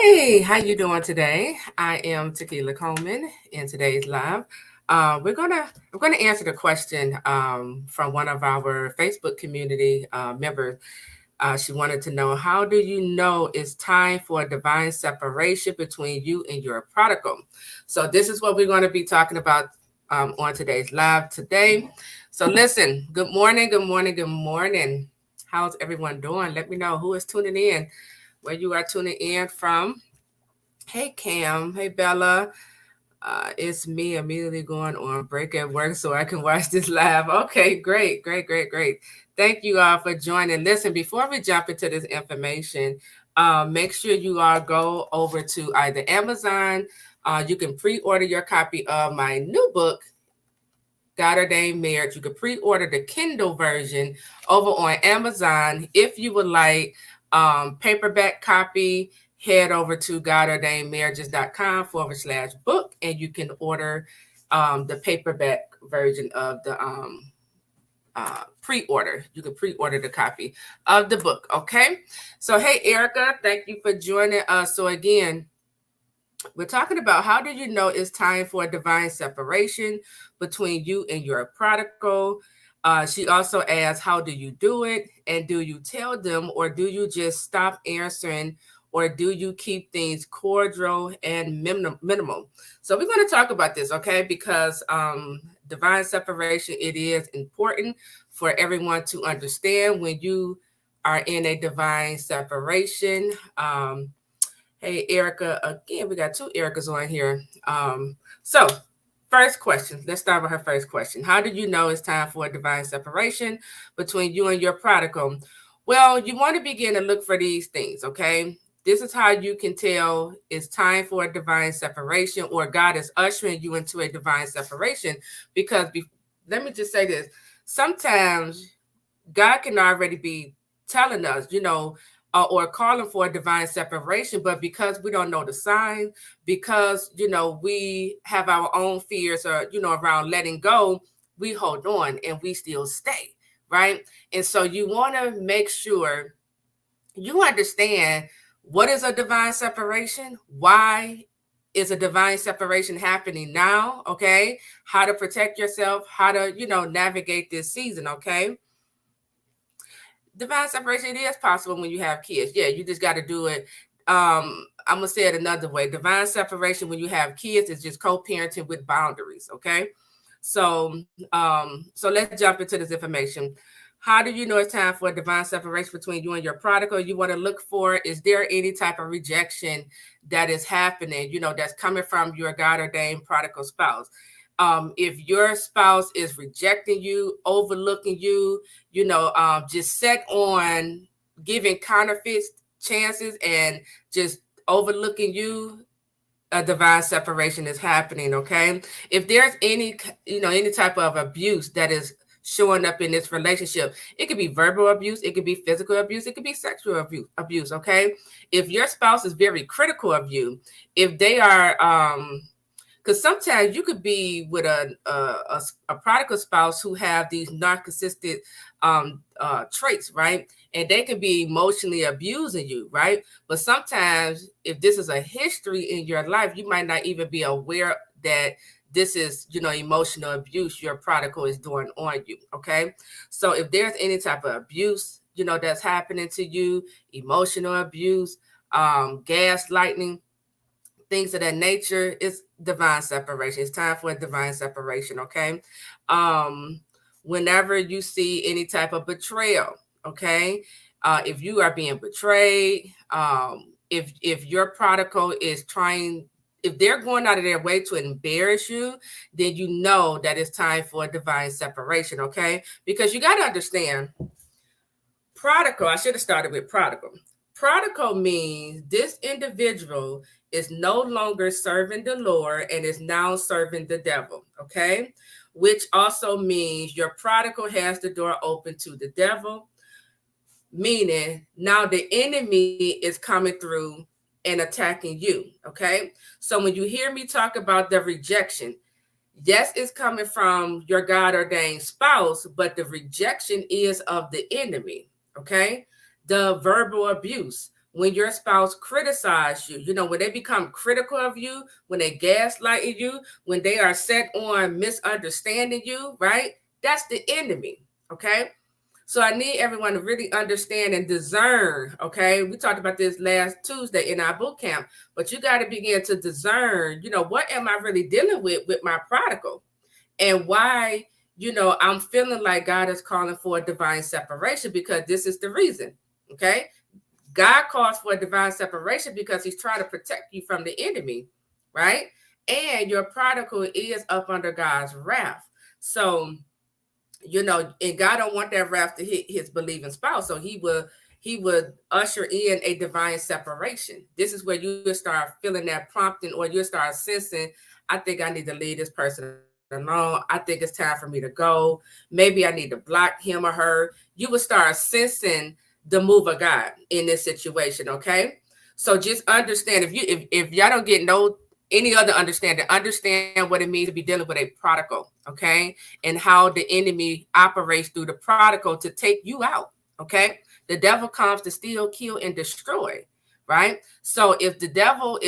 Hey, how you doing today? I am Taquila Coleman in today's live. I'm gonna answer the question from one of our Facebook community members. She wanted to know, how do you know it's time for a divine separation between you and your prodigal? So this is what we're going to be talking about on today's live today. So listen, good morning, good morning, good morning. How's everyone doing? Let me know who is tuning in, where you are tuning in from. Hey Cam, hey Bella. It's me immediately going on break at work so I can watch this live. Okay, great, great, great, great. Thank you all for joining. Listen, before we jump into this information, make sure you all go over to either Amazon. You can pre-order your copy of my new book, God Ordained Marriage. You can pre-order the Kindle version over on Amazon. If you would like paperback copy, head over to godordainedmarriages.com/book and you can order the paperback version of the pre-order. You can pre-order the copy of the book. Okay. So, hey, Erica, thank you for joining us. So again, we're talking about, how do you know it's time for a divine separation between you and your prodigal? She also asks, how do you do it? And do you tell them, or do you just stop answering, or do you keep things cordial and minimal? So we're going to talk about this, okay? Because divine separation, it is important for everyone to understand when you are in a divine separation. Hey, Erica, again, we got two Ericas on here. So first question, let's start with her first question. How did you know it's time for a divine separation between you and your prodigal? Well, you want to begin to look for these things, okay? This is how you can tell it's time for a divine separation, or God is ushering you into a divine separation. Because let me just say this. Sometimes God can already be telling us, or calling for a divine separation, but because we don't know the sign, because we have our own fears, or around letting go, we hold on and we still stay, right? And so you want to make sure you understand what is a divine separation, why is a divine separation happening now, okay? How to protect yourself, how to navigate this season, okay? Divine separation, it is possible when you have kids. Yeah, you just got to do it. I'm gonna say it another way. Divine separation when you have kids is just co-parenting with boundaries. Okay, so let's jump into this information. How do you know it's time for a divine separation between you and your prodigal? You want to look for, is there any type of rejection that is happening, that's coming from your God ordained prodigal spouse? If your spouse is rejecting you, overlooking you, just set on giving counterfeit chances and just overlooking you, a divine separation is happening. Okay. If there's any type of abuse that is showing up in this relationship, it could be verbal abuse, it could be physical abuse, it could be sexual abuse. Okay. If your spouse is very critical of you, if they are, because sometimes you could be with a prodigal spouse who have these narcissistic traits, right? And they can be emotionally abusing you, right? But sometimes if this is a history in your life, you might not even be aware that this is, emotional abuse your prodigal is doing on you, okay? So if there's any type of abuse, that's happening to you, emotional abuse, gaslighting, things of that nature, it's divine separation. It's time for a divine separation, okay? Whenever you see any type of betrayal, okay? If you are being betrayed, if your prodigal is trying, if they're going out of their way to embarrass you, then you know that it's time for a divine separation, okay? Because you got to understand, prodigal, I should have started with prodigal. Prodigal means this individual is no longer serving the Lord and is now serving the devil, okay? Which also means your prodigal has the door open to the devil, meaning now the enemy is coming through and attacking you, okay? So when you hear me talk about the rejection, yes, it's coming from your God ordained spouse, but the rejection is of the enemy, okay? The verbal abuse. when your spouse criticize you, when they become critical of you, when they gaslight you, when they are set on misunderstanding you, right? That's the enemy, okay? So I need everyone to really understand and discern, okay? We talked about this last Tuesday in our boot camp, but you got to begin to discern, what am I really dealing with my prodigal? And why, I'm feeling like God is calling for a divine separation, because this is the reason, okay? God calls for a divine separation because he's trying to protect you from the enemy, right? And your prodigal is up under God's wrath. So, and God don't want that wrath to hit his believing spouse. So he would usher in a divine separation. This is where you start feeling that prompting, or you start sensing, I think I need to leave this person alone. I think it's time for me to go. Maybe I need to block him or her. You will start sensing the move of God in this situation, okay? So just understand, if y'all don't get any other understand what it means to be dealing with a prodigal, okay? And how the enemy operates through the prodigal to take you out, okay? The devil comes to steal, kill, and destroy, right? So if the devil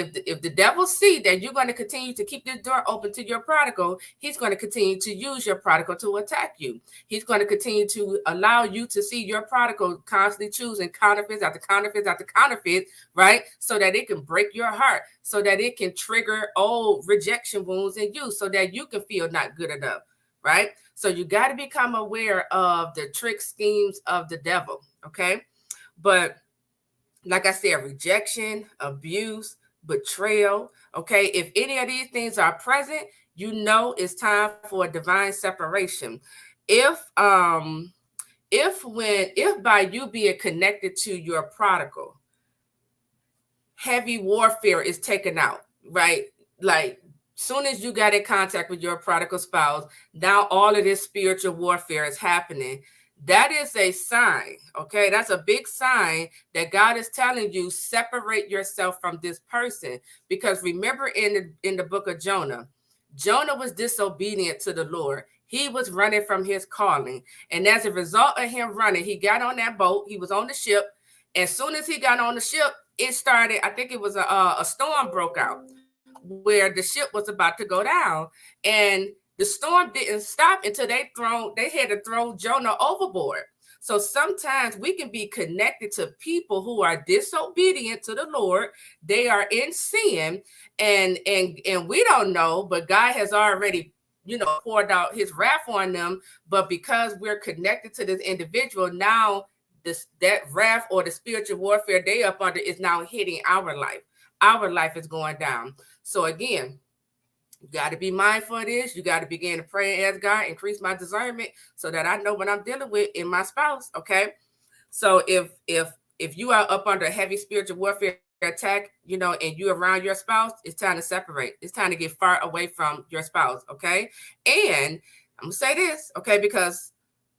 see that you're going to continue to keep this door open to your prodigal, he's going to continue to use your prodigal to attack you. He's going to continue to allow you to see your prodigal constantly choosing counterfeits after counterfeits after counterfeits, right? So that it can break your heart, so that it can trigger old rejection wounds in you, so that you can feel not good enough, right? So you got to become aware of the trick schemes of the devil, okay? But like I said, rejection, abuse, betrayal. Okay. If any of these things are present, it's time for a divine separation. If by you being connected to your prodigal, heavy warfare is taken out, right? Like, soon as you got in contact with your prodigal spouse, now all of this spiritual warfare is happening. That is a sign, okay? That's a big sign that God is telling you, separate yourself from this person. Because remember, in the book of Jonah was disobedient to the Lord. He was running from his calling. And as a result of him running, he got on that boat. He was on the ship. As soon as he got on the ship, it started, I think it was a storm broke out where the ship was about to go down. And the storm didn't stop until they had to throw Jonah overboard. So sometimes we can be connected to people who are disobedient to the Lord. They are in sin, and we don't know, but God has already, poured out his wrath on them. But because we're connected to this individual, now that wrath or the spiritual warfare they up under is now hitting our life. Our life is going down. So again, you got to be mindful of this. You got to begin to pray and ask God, increase my discernment so that I know what I'm dealing with in my spouse. Okay. So if you are up under a heavy spiritual warfare attack, and you're around your spouse, it's time to separate. It's time to get far away from your spouse. Okay. And I'm gonna say this, okay, because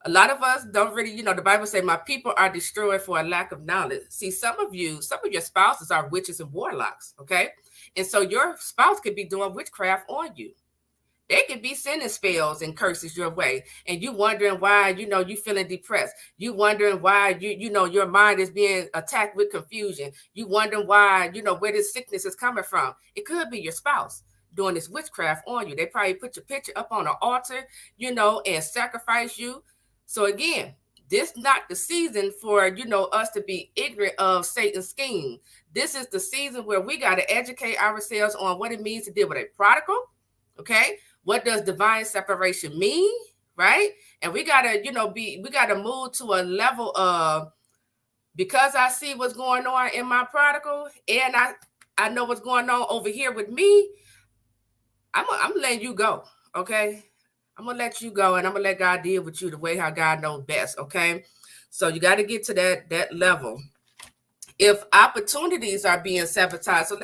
a lot of us don't really, the Bible says, my people are destroyed for a lack of knowledge. See, some of your spouses are witches and warlocks, okay? And so your spouse could be doing witchcraft on you. They could be sending spells and curses your way. And you wondering why, you feeling depressed. You wondering why, your mind is being attacked with confusion. You wondering why, where this sickness is coming from. It could be your spouse doing this witchcraft on you. They probably put your picture up on an altar, and sacrifice you. So again, this is not the season for, us to be ignorant of Satan's scheme. This is the season where we got to educate ourselves on what it means to deal with a prodigal. Okay. What does divine separation mean? Right. And we got to, we got to move to a level of, because I see what's going on in my prodigal, and I know what's going on over here with me. I'm letting you go. Okay. I'm going to let you go, and I'm going to let God deal with you the way how God knows best, okay? So you got to get to that level. If opportunities are being sabotaged, so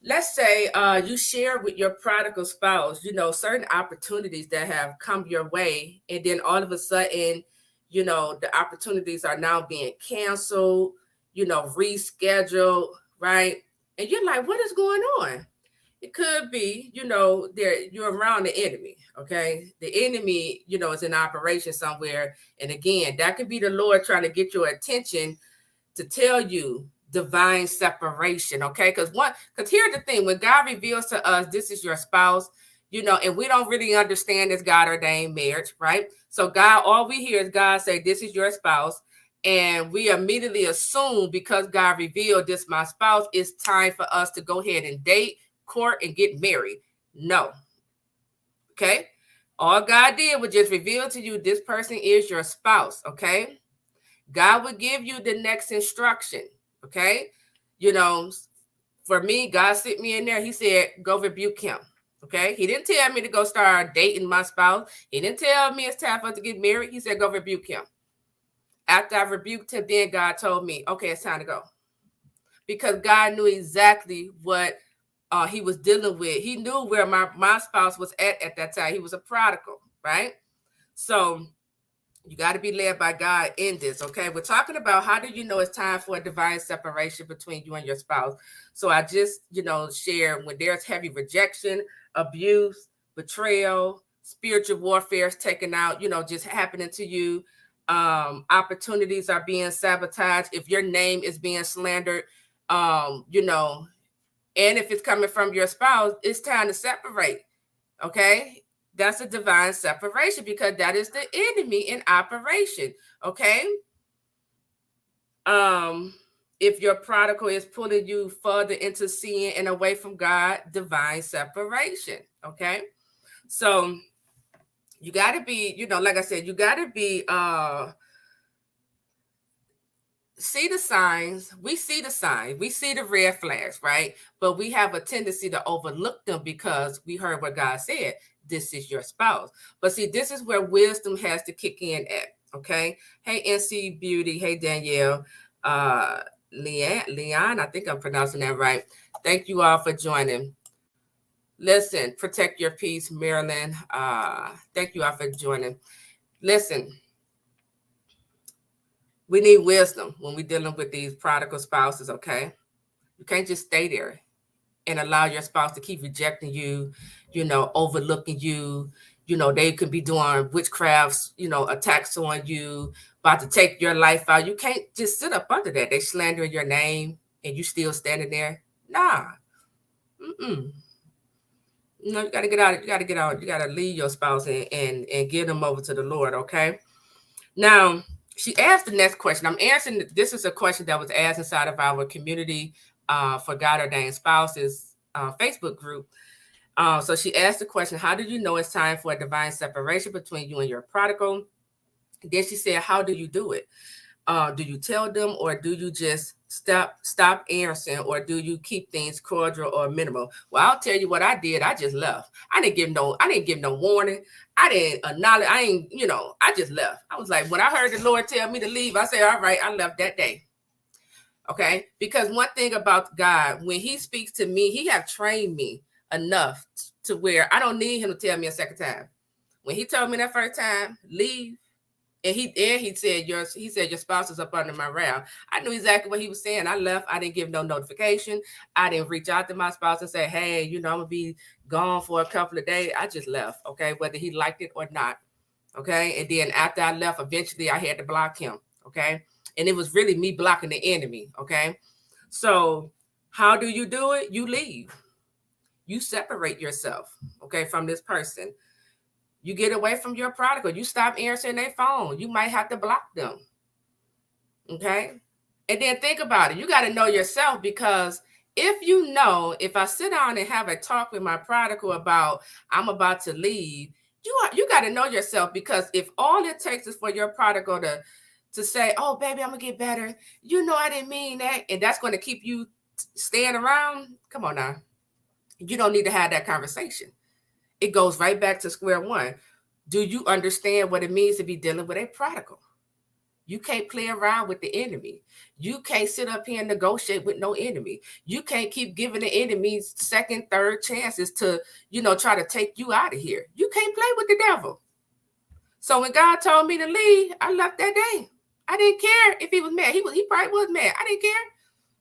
let's say you share with your prodigal spouse, certain opportunities that have come your way, and then all of a sudden, the opportunities are now being canceled, rescheduled, right? And you're like, what is going on? It could be, you're around the enemy, okay? The enemy, is in operation somewhere. And again, that could be the Lord trying to get your attention to tell you divine separation, okay? Because here's the thing, when God reveals to us, this is your spouse, and we don't really understand this God ordained marriage, right? So God, all we hear is God say, this is your spouse. And we immediately assume because God revealed this my spouse, it's time for us to go ahead and date, court, and get married. No. Okay? All God did was just reveal to you this person is your spouse, okay? God would give you the next instruction, okay? For me, God sent me in there. He said, go rebuke him, okay? He didn't tell me to go start dating my spouse. He didn't tell me it's time for us to get married. He said, go rebuke him. After I rebuked him, then God told me, okay, it's time to go. Because God knew exactly what he was dealing with. He knew where my spouse was at that time. He was a prodigal, right? So you got to be led by God in this, okay? We're talking about how do you know it's time for a divine separation between you and your spouse. So I just, share when there's heavy rejection, abuse, betrayal, spiritual warfare is taken out, just happening to you. Opportunities are being sabotaged. If your name is being slandered, and if it's coming from your spouse, it's time to separate, okay? That's a divine separation because that is the enemy in operation, okay? If your prodigal is pulling you further into sin and away from God, divine separation, okay? So you got to be, like I said, you got to be see the signs. We see the signs. We see the red flags, right? But we have a tendency to overlook them because we heard what God said. This is your spouse. But see, this is where wisdom has to kick in at, okay? Hey, NC Beauty. Hey, Danielle. Leon, I think I'm pronouncing that right. Thank you all for joining. Listen, protect your peace, Marilyn. Thank you all for joining. Listen, we need wisdom when we're dealing with these prodigal spouses, okay? You can't just stay there and allow your spouse to keep rejecting you, overlooking you. They could be doing witchcrafts, attacks on you, about to take your life out. You can't just sit up under that. They slandering your name and you still standing there. Nah. No, you got to get out. You got to get out. You got to leave your spouse and give them over to the Lord, okay? Now, she asked the next question. I'm answering. This is a question that was asked inside of our community for God ordained spouses Facebook group. So she asked the question, how do you know it's time for a divine separation between you and your prodigal? Then she said, how do you do it? Do you tell them, or do you just stop answering, or do you keep things cordial or minimal? Well, I'll tell you what I did. I just left. I didn't give no warning. I didn't acknowledge. I just left. I was like, when I heard the Lord tell me to leave, I said, all right, I left that day. Okay. Because one thing about God, when he speaks to me, he have trained me enough to where I don't need him to tell me a second time. When he told me that first time, leave, and he said your spouse is up under my wrath. I knew exactly what he was saying. I left. I didn't give no notification. I didn't reach out to my spouse and say, hey, I'm gonna be gone for a couple of days. I just left. Okay, whether he liked it or not. Okay, and then after I left, eventually I had to block him. Okay, and it was really me blocking the enemy. Okay, so how do you do it? You leave. You separate yourself, okay, from this person. You get away from your prodigal. You stop answering their phone. You might have to block them. Okay? And then think about it. You got to know yourself, because if I sit down and have a talk with my prodigal about I'm about to leave, you got to know yourself, because if all it takes is for your prodigal to say, oh, baby, I'm going to get better. I didn't mean that. And that's going to keep you staying around. Come on now. You don't need to have that conversation. It goes right back to square one. Do you understand what it means to be dealing with a prodigal? You can't play around with the enemy. You can't sit up here and negotiate with no enemy. You can't keep giving the enemy second, third chances to, try to take you out of here. You can't play with the devil. So when God told me to leave, I left that day. I didn't care if he was mad. He probably was mad. I didn't care.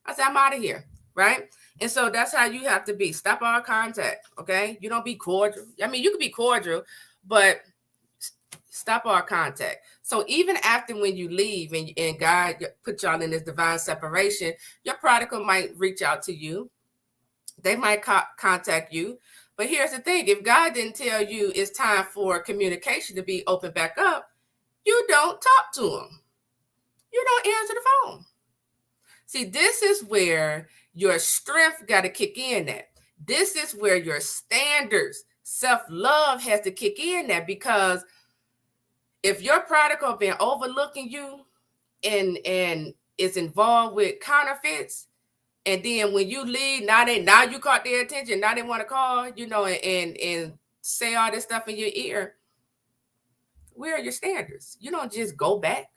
I said, I'm out of here. Right? And so that's how you have to be. Stop all contact. Okay. You don't be cordial. I mean, you can be cordial, but Stop all contact. So even after when you leave and God put y'all in this divine separation, your prodigal might reach out to you. They might contact you. But here's the thing. If God didn't tell you it's time for communication to be opened back up, you don't talk to them. You don't answer the phone. See, this is where your strength got to kick in at. This is where your standards, self-love has to kick in at, because if your prodigal been overlooking you and is involved with counterfeits, and then when you leave, now you caught their attention, now they want to call, and say all this stuff in your ear. Where are your standards? You don't just go back.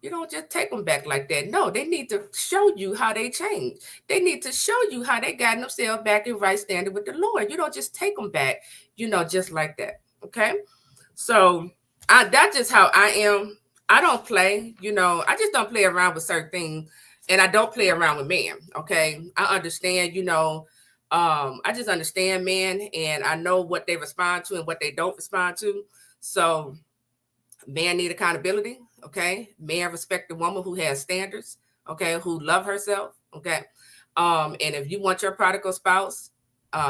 You don't just take them back like that. No, they need to show you how they changed. They need to show you how they got themselves back in right standing with the Lord. You don't just take them back, just like that. Okay. So that's just how I am. I don't play, I just don't play around with certain things, and I don't play around with men. Okay. I understand, I just understand men, and I know what they respond to and what they don't respond to. So men need accountability. Okay. Man respect the woman who has standards. Okay. Who love herself. Okay. And if you want your prodigal spouse,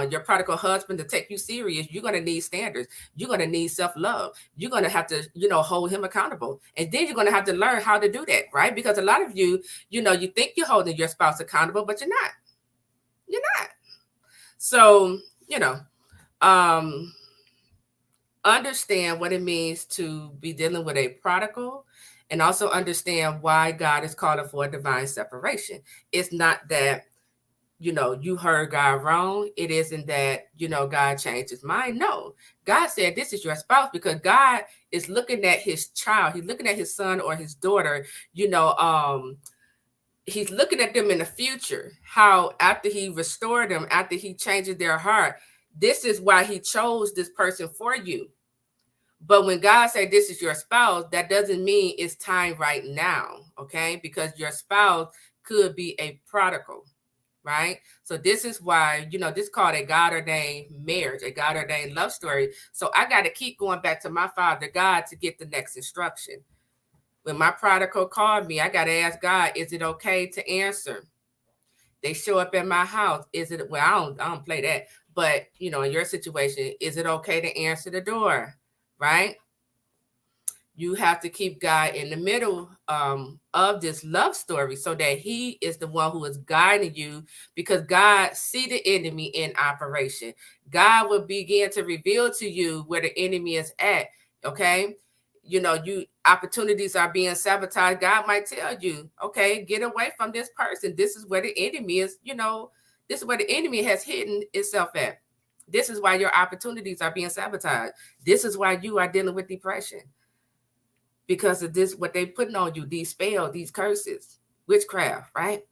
your prodigal husband to take you serious, you're going to need standards. You're going to need self-love. You're going to have to, hold him accountable. And then you're going to have to learn how to do that, right? Because a lot of you, you think you're holding your spouse accountable, but you're not. You're not. So, understand what it means to be dealing with a prodigal, and also understand why God is calling for a divine separation. It's not that, you heard God wrong. It isn't that, God changed his mind. No, God said, this is your spouse, because God is looking at his child. He's looking at his son or his daughter, he's looking at them in the future, how after he restored them, after he changes their heart, this is why he chose this person for you. But when God said this is your spouse, that doesn't mean it's time right now, okay? Because your spouse could be a prodigal, right? So this is why, this is called a God-ordained marriage, a God-ordained love story. So I got to keep going back to my Father God to get the next instruction. When my prodigal called me, I got to ask God, is it okay to answer? They show up at my house. Is it, well, I don't play that. But, in your situation, is it okay to answer the door? Right? You have to keep God in the middle of this love story, so that he is the one who is guiding you, because God see the enemy in operation. God will begin to reveal to you where the enemy is at. Okay. You opportunities are being sabotaged. God might tell you, okay, get away from this person. This is where the enemy is, this is where the enemy has hidden itself at. This is why your opportunities are being sabotaged. This is why you are dealing with depression, because of this, what they putting on you, these spells, these curses, witchcraft, right?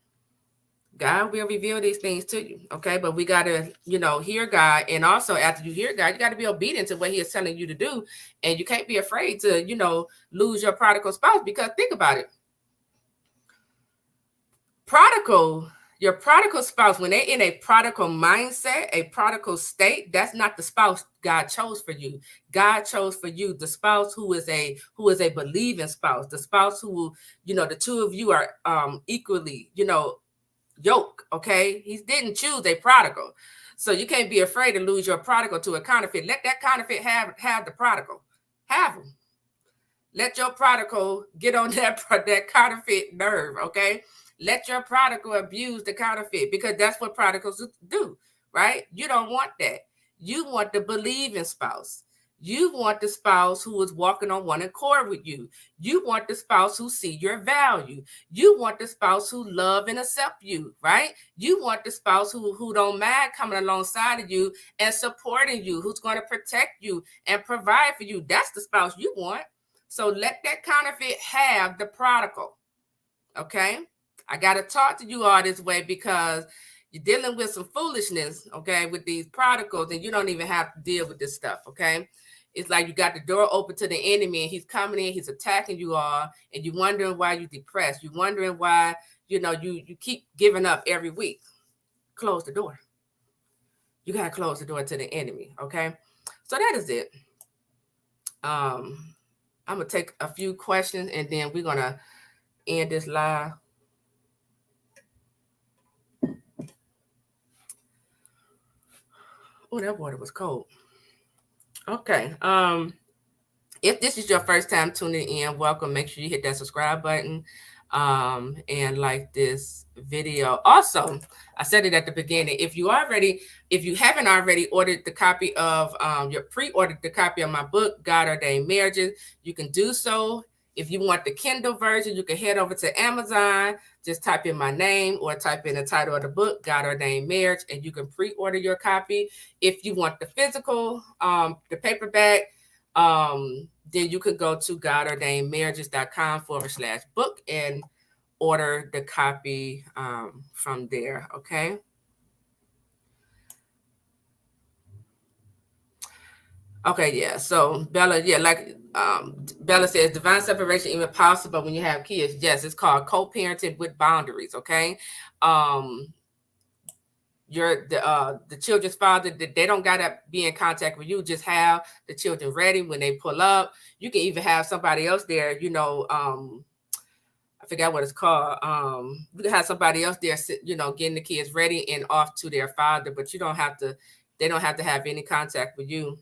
God will reveal these things to you, okay? But we got to, hear God. And also after you hear God, you got to be obedient to what he is telling you to do. And you can't be afraid to, lose your prodigal spouse, because think about it. Your prodigal spouse, when they're in a prodigal mindset, a prodigal state, that's not the spouse God chose for you. God chose for you the spouse who is a believing spouse, the spouse who, the two of you are equally, yoke. Okay. He didn't choose a prodigal. So you can't be afraid to lose your prodigal to a counterfeit. Let that counterfeit have the prodigal. Have him. Let your prodigal get on that counterfeit nerve. Okay. Let your prodigal abuse the counterfeit, because that's what prodigals do, right? You don't want that. You want the believing spouse. You want the spouse who is walking on one accord with you. You want the spouse who see your value. You want the spouse who love and accept you, right? You want the spouse who don't mind coming alongside of you and supporting you, who's going to protect you and provide for you. That's the spouse you want. So let that counterfeit have the prodigal, okay? I got to talk to you all this way, because you're dealing with some foolishness, okay, with these prodigals, and you don't even have to deal with this stuff, okay? It's like you got the door open to the enemy, and he's coming in, he's attacking you all, and you're wondering why you're depressed. You're wondering why, you keep giving up every week. Close the door. You got to close the door to the enemy, okay? So that is it. I'm gonna take a few questions and then we're gonna end this live. Oh, that water was cold. Okay. If this is your first time tuning in, welcome. Make sure you hit that subscribe button and like this video. Also, I said it at the beginning. If you haven't already ordered the copy of your pre-ordered the copy of my book, God Ordained Marriages, you can do so. If you want the Kindle version, you can head over to Amazon, just type in my name or type in the title of the book, God Ordained Marriage, and you can pre-order your copy. If you want the physical, the paperback, then you could go to godordainedmarriages.com/book and order the copy from there. Okay. Okay, yeah. So Bella, yeah, like Bella says, divine separation even possible when you have kids. Yes, it's called co-parenting with boundaries. Okay. You're the children's father, they don't gotta be in contact with you. Just have the children ready when they pull up. You can even have somebody else there, I forgot what it's called. You can have somebody else there, getting the kids ready and off to their father, but you don't have to, they don't have to have any contact with you.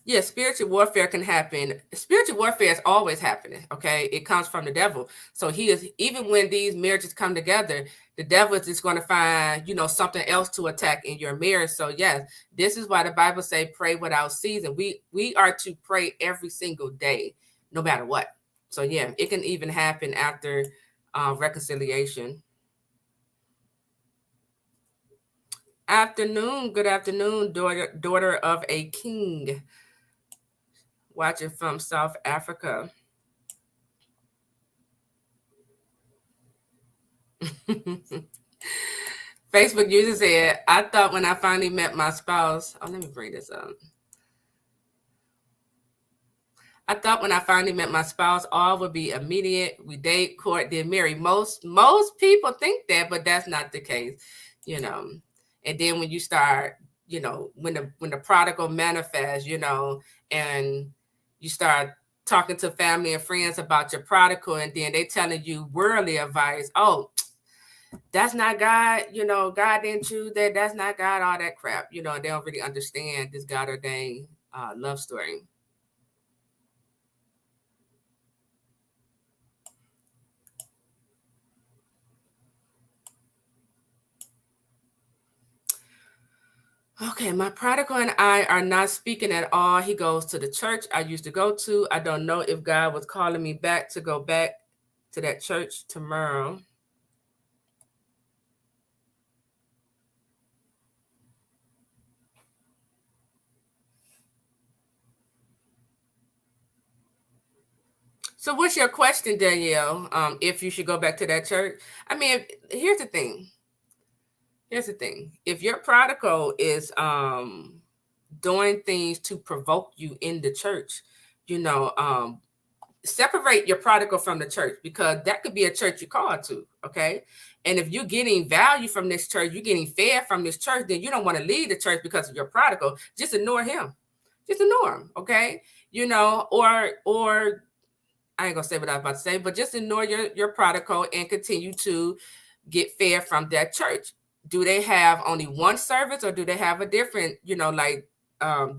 Yeah, spiritual warfare can happen. Spiritual warfare is always happening. Okay, it comes from the devil. So he is, even when these marriages come together, the devil is just going to find, something else to attack in your marriage. So yes, this is why the Bible say pray without ceasing. We are to pray every single day, no matter what. So yeah, it can even happen after reconciliation. Afternoon, good afternoon, daughter of a king, watching from South Africa. Facebook user said, I thought when I finally met my spouse, let me bring this up. I thought when I finally met my spouse, all would be immediate. We date, court, then marry. Most people think that, but that's not the case, you know. And then when you start, when the prodigal manifests, and you start talking to family and friends about your prodigal, and then they telling you worldly advice. Oh, that's not God, God didn't choose that. That's not God, all that crap. They don't really understand this God ordained love story. Okay, my prodigal and I are not speaking at all. He goes to the church I used to go to. I don't know if God was calling me back to go back to that church tomorrow. So what's your question, Danielle? If you should go back to that church? I mean, here's the thing. If your prodigal is doing things to provoke you in the church, separate your prodigal from the church, because that could be a church you're called to. Okay. And if you're getting value from this church, you're getting fed from this church, then you don't want to leave the church because of your prodigal. Just ignore him. Just ignore him. Okay. Or I ain't gonna say what I was about to say, but just ignore your prodigal and continue to get fed from that church. Do they have only one service, or do they have a different,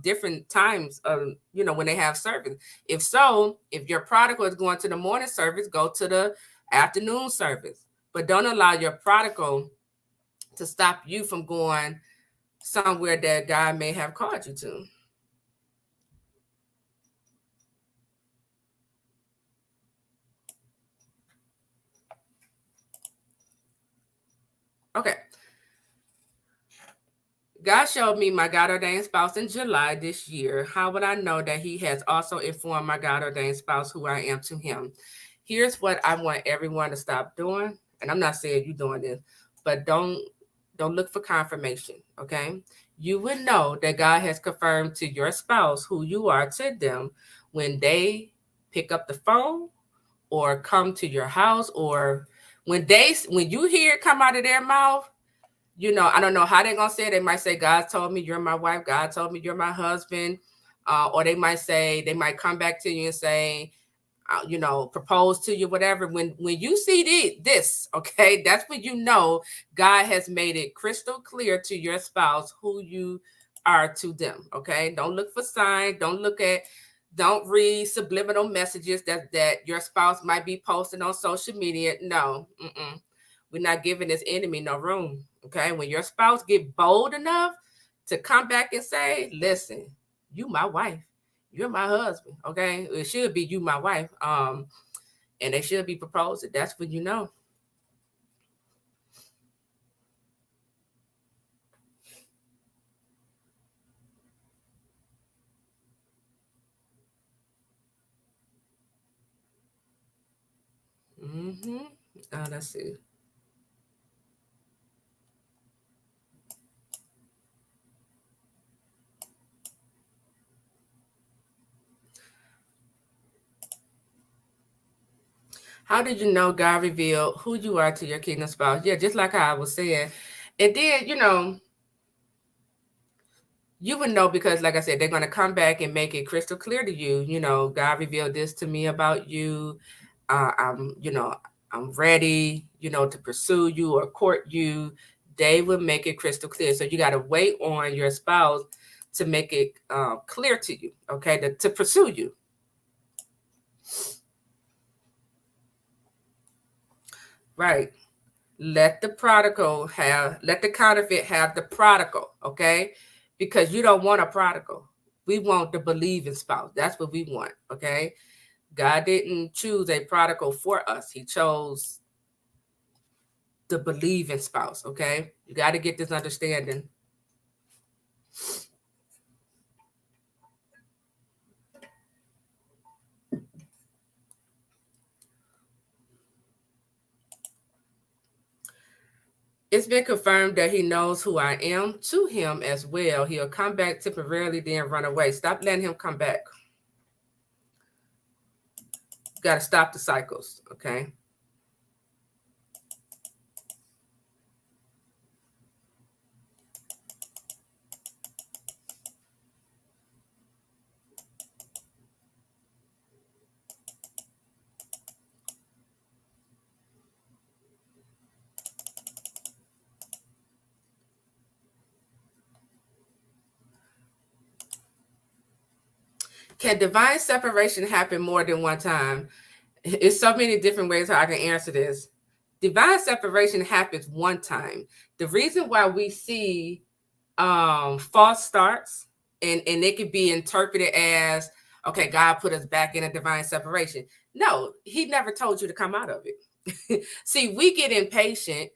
different times of, when they have service? If so, if your prodigal is going to the morning service, go to the afternoon service. But don't allow your prodigal to stop you from going somewhere that God may have called you to. Okay. God showed me my God ordained spouse in July this year. How would I know that he has also informed my God ordained spouse who I am to him? Here's what I want everyone to stop doing. And I'm not saying you doing this, but don't Don't look for confirmation, okay? You would know that God has confirmed to your spouse who you are to them when they pick up the phone or come to your house, or when you hear it come out of their mouth. I don't know how they're gonna say it. They might say, God told me you're my wife, God told me you're my husband. Or they might come back to you and say, propose to you, whatever. When you see this, okay, that's when you know God has made it crystal clear to your spouse who you are to them. Okay, don't look for signs. Don't read subliminal messages that your spouse might be posting on social media. No, we're not giving this enemy no room. Okay, when your spouse get bold enough to come back and say, "Listen, you my wife, you're my husband." Okay, it should be you my wife. And they should be proposing. That's when you know. Mm-hmm. Let's see. How did you know God revealed who you are to your kingdom spouse? Yeah, just like how I was saying. And then, you would know because, like I said, they're going to come back and make it crystal clear to you. God revealed this to me about you. I'm ready, to pursue you or court you. They will make it crystal clear. So you got to wait on your spouse to make it clear to you, okay, to pursue you. Right. Let the counterfeit have the prodigal, okay? Because you don't want a prodigal. We want the believing spouse. That's what we want, okay? God didn't choose a prodigal for us. He chose the believing spouse, okay? You got to get this understanding. It's been confirmed that he knows who I am to him as well. He'll come back temporarily, then run away. Stop letting him come back. You got to stop the cycles, okay? Can divine separation happen more than one time? It's so many different ways how I can answer this. Divine separation happens one time. The reason why we see false starts, and it could be interpreted as, okay, God put us back in a divine separation. No, he never told you to come out of it. See, we get impatient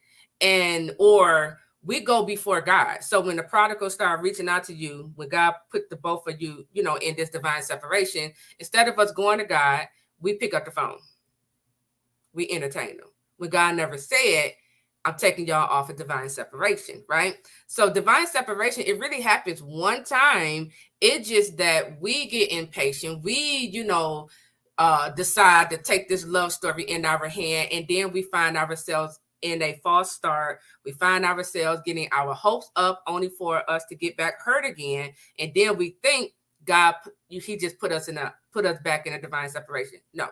or we go before God. So when the prodigal start reaching out to you, when God put the both of you, in this divine separation, instead of us going to God, we pick up the phone. We entertain them. When God never said, I'm taking y'all off of divine separation, right? So divine separation, it really happens one time. It's just that we get impatient. We, decide to take this love story in our hand, and then we find ourselves in a false start. We find ourselves getting our hopes up only for us to get back hurt again. And then we think God, he just put us back in a divine separation. No,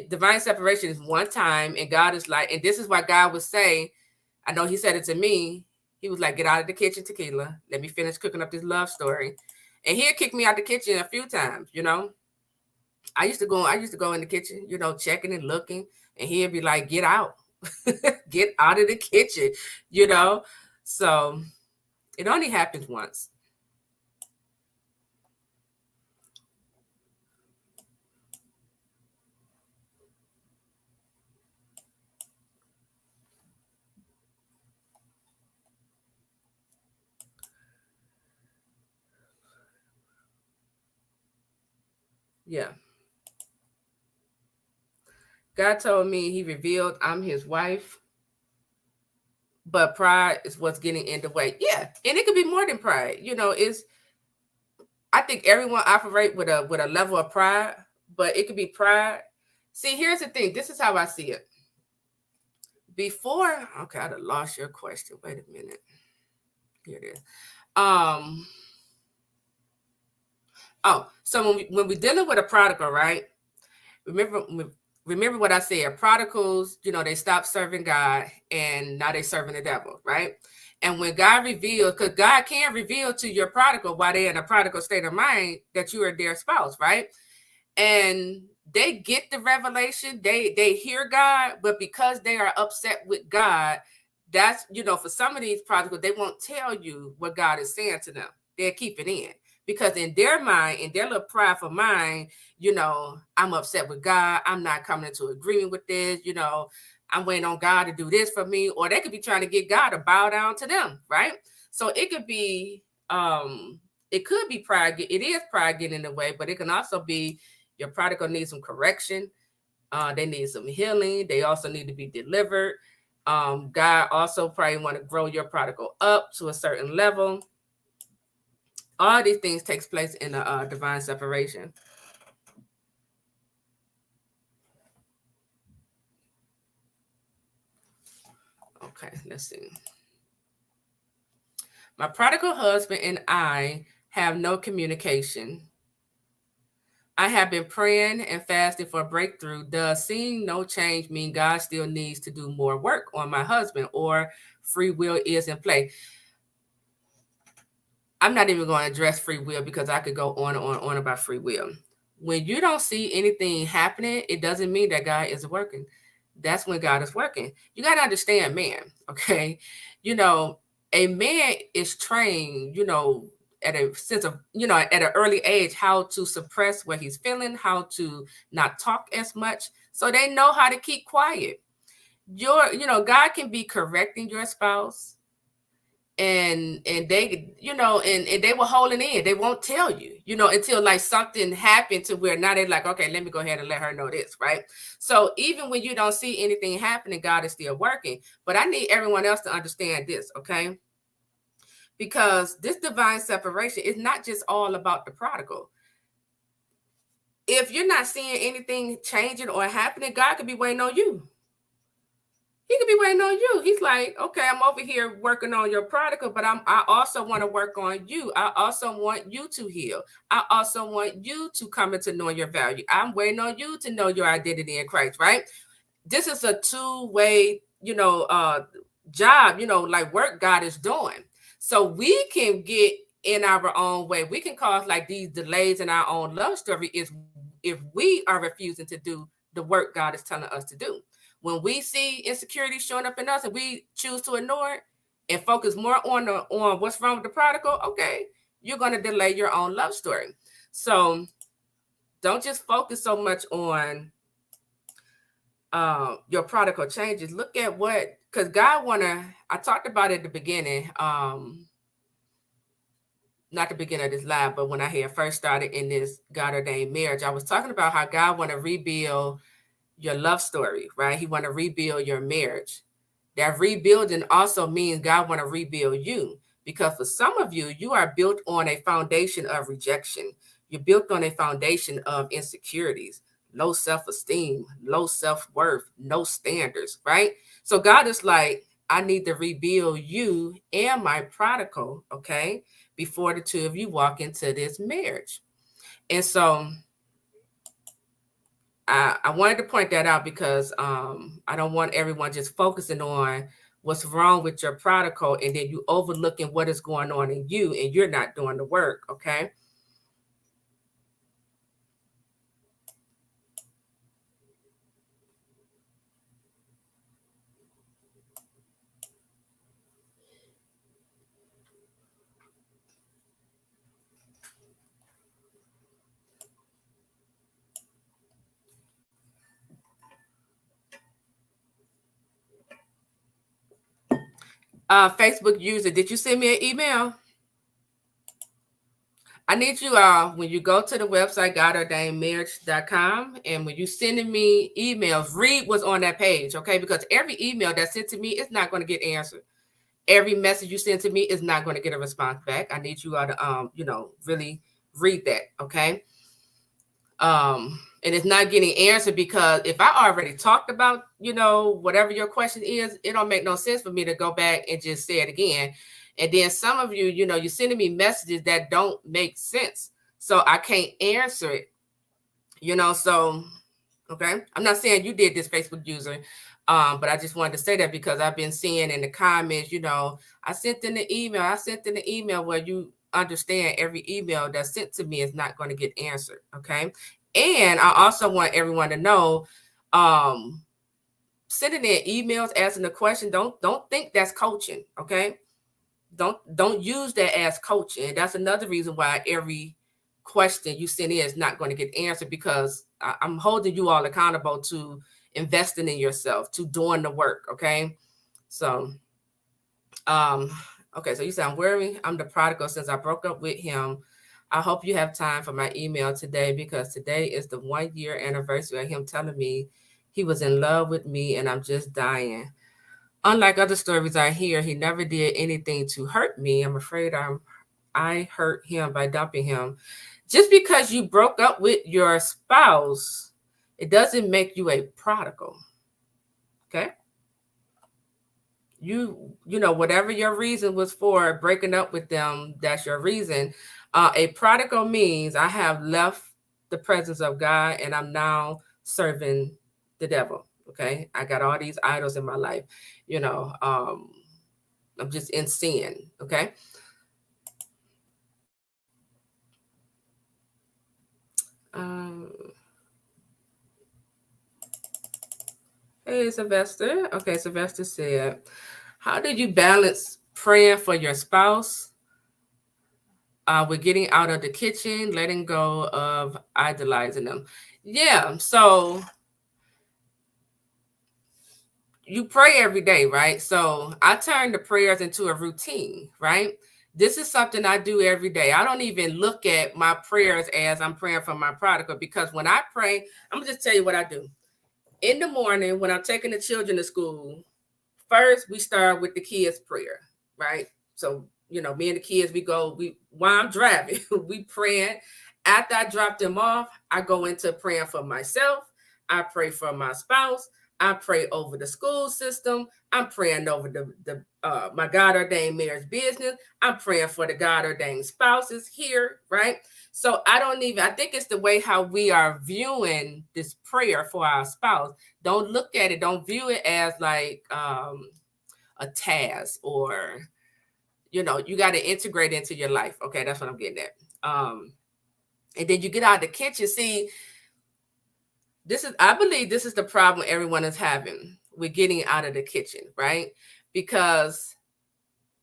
divine separation is one time, and God is like, and this is why God would say, I know he said it to me. He was like, get out of the kitchen, Taquila. Let me finish cooking up this love story. And he'll kick me out the kitchen a few times, I used to go in the kitchen, checking and looking, and he'd be like, get out. Get out of the kitchen, So it only happens once. Yeah. God told me, he revealed I'm his wife but pride is what's getting in the way. Yeah, and it could be more than pride. I think everyone operate with a level of pride, but it could be pride. See, here's the thing. This is how I see it. Before, okay, I lost your question. Wait a minute. Here it is. So when we're dealing with a prodigal, right? Remember what I said. Prodigals, they stopped serving God and now they're serving the devil, right? And when God reveals, because God can reveal to your prodigal while they're in a prodigal state of mind that you are their spouse, right? And they get the revelation, they hear God, but because they are upset with God, that's, for some of these prodigals, they won't tell you what God is saying to them. They'll keep it in. Because in their mind, in their little prideful mind, I'm upset with God. I'm not coming into agreement with this. I'm waiting on God to do this for me. Or they could be trying to get God to bow down to them, right? So it could be pride. It is pride getting in the way, but it can also be your prodigal needs some correction. They need some healing. They also need to be delivered. God also probably want to grow your prodigal up to a certain level. All these things takes place in a divine separation. Okay, let's see. My prodigal husband and I have no communication. I have been praying and fasting for a breakthrough. Does seeing no change mean God still needs to do more work on my husband, or free will is in play? I'm not even going to address free will because I could go on and on about free will. When you don't see anything happening, it doesn't mean that God isn't working. That's when God is working. You got to understand, man, okay? A man is trained, at a sense of, at an early age, how to suppress what he's feeling, how to not talk as much. So they know how to keep quiet. God can be correcting your spouse, and they, and they were holding in. They won't tell you, until like something happened to where now they're like, okay, let me go ahead and let her know this, right? So even when you don't see anything happening, God is still working. But I need everyone else to understand this, okay? Because this divine separation is not just all about the prodigal. If you're not seeing anything changing or happening, God could be waiting on you. He could be waiting on you. He's like, okay, I'm over here working on your prodigal, but I also want to work on you. I also want you to heal. I also want you to come into knowing your value. I'm waiting on you to know your identity in Christ, right? This is a two-way, job, like work God is doing. So we can get in our own way. We can cause like these delays in our own love story if we are refusing to do the work God is telling us to do. When we see insecurity showing up in us and we choose to ignore it and focus more on what's wrong with the prodigal, okay, you're going to delay your own love story. So don't just focus so much on your prodigal changes. Look at because God I talked about it at the beginning, not the beginning of this live, but when I had first started in this God ordained marriage, I was talking about how God want to rebuild your love story, right? He want to rebuild your marriage. That rebuilding also means God want to rebuild you, because for some of you, you are built on a foundation of rejection. You're built on a foundation of insecurities, low self-esteem, low self-worth, no standards, right? So God is like, I need to rebuild you and my prodigal, okay, before the two of you walk into this marriage. And so I wanted to point that out because I don't want everyone just focusing on what's wrong with your prodigal and then you overlooking what is going on in you and you're not doing the work, okay? Facebook user, did you send me an email? I need you when you go to the website, godordainedmarriage.com, and when you sending me emails, read what's on that page, okay? Because every email that's sent to me is not going to get answered. every message you send to me is not going to get a response back. I need you all to really read that, okay? And it's not getting answered because if I already talked about, whatever your question is, it don't make no sense for me to go back and just say it again. And then some of you, you're sending me messages that don't make sense. So I can't answer it, so, okay. I'm not saying you did this, Facebook user, but I just wanted to say that because I've been seeing in the comments, I sent in the email where you understand every email that's sent to me is not going to get answered, okay? And I also want everyone to know, sending in emails, asking a question, don't think that's coaching, okay? Don't use that as coaching. That's another reason why every question you send in is not going to get answered, because I'm holding you all accountable to investing in yourself, to doing the work, okay? So, okay, so you say, I'm worried. I'm the prodigal since I broke up with him. I hope you have time for my email today, because today is the 1-year anniversary of him telling me he was in love with me and I'm just dying. Unlike other stories I hear, he never did anything to hurt me. I'm afraid I hurt him by dumping him. Just because you broke up with your spouse, it doesn't make you a prodigal. Okay? Whatever your reason was for breaking up with them, that's your reason. A prodigal means I have left the presence of God and I'm now serving the devil. Okay? I got all these idols in my life. I'm just in sin. Okay? Hey, Sylvester. Okay, Sylvester said, how do you balance praying for your spouse with getting out of the kitchen, letting go of idolizing them? Yeah, so you pray every day, right? So I turn the prayers into a routine, right? This is something I do every day. I don't even look at my prayers as I'm praying for my prodigal, because when I pray, I'm gonna just tell you what I do. In the morning, when I'm taking the children to school, first we start with the kids' prayer, right? So, me and the kids, while I'm driving, we praying. After I drop them off, I go into praying for myself. I pray for my spouse. I pray over the school system. I'm praying over the my God ordained marriage business. I'm praying for the God ordained spouses here, right? So I think it's the way how we are viewing this prayer for our spouse. Don't look at it, don't view it as like a task, or you got to integrate into your life. Okay, that's what I'm getting at. And then you get out of the kitchen. See, I believe this is the problem everyone is having with getting out of the kitchen, right? Because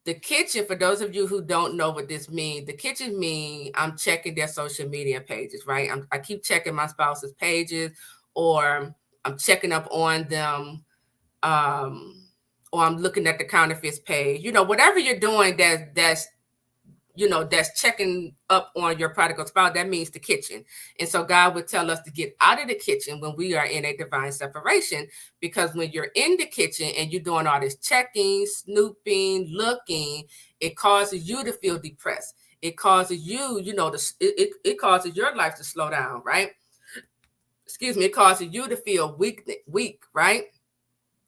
the kitchen, for those of you who don't know what this means, the kitchen means I'm checking their social media pages, right? I keep checking my spouse's pages, or I'm checking up on them, or I'm looking at the Counterfeit's page. Whatever you're doing that's checking up on your prodigal spouse, that means the kitchen. And so God would tell us to get out of the kitchen when we are in a divine separation, because when you're in the kitchen and you're doing all this checking, snooping, looking, it causes you to feel depressed. It causes you, it causes your life to slow down, right? Excuse me. It causes you to feel weak, right?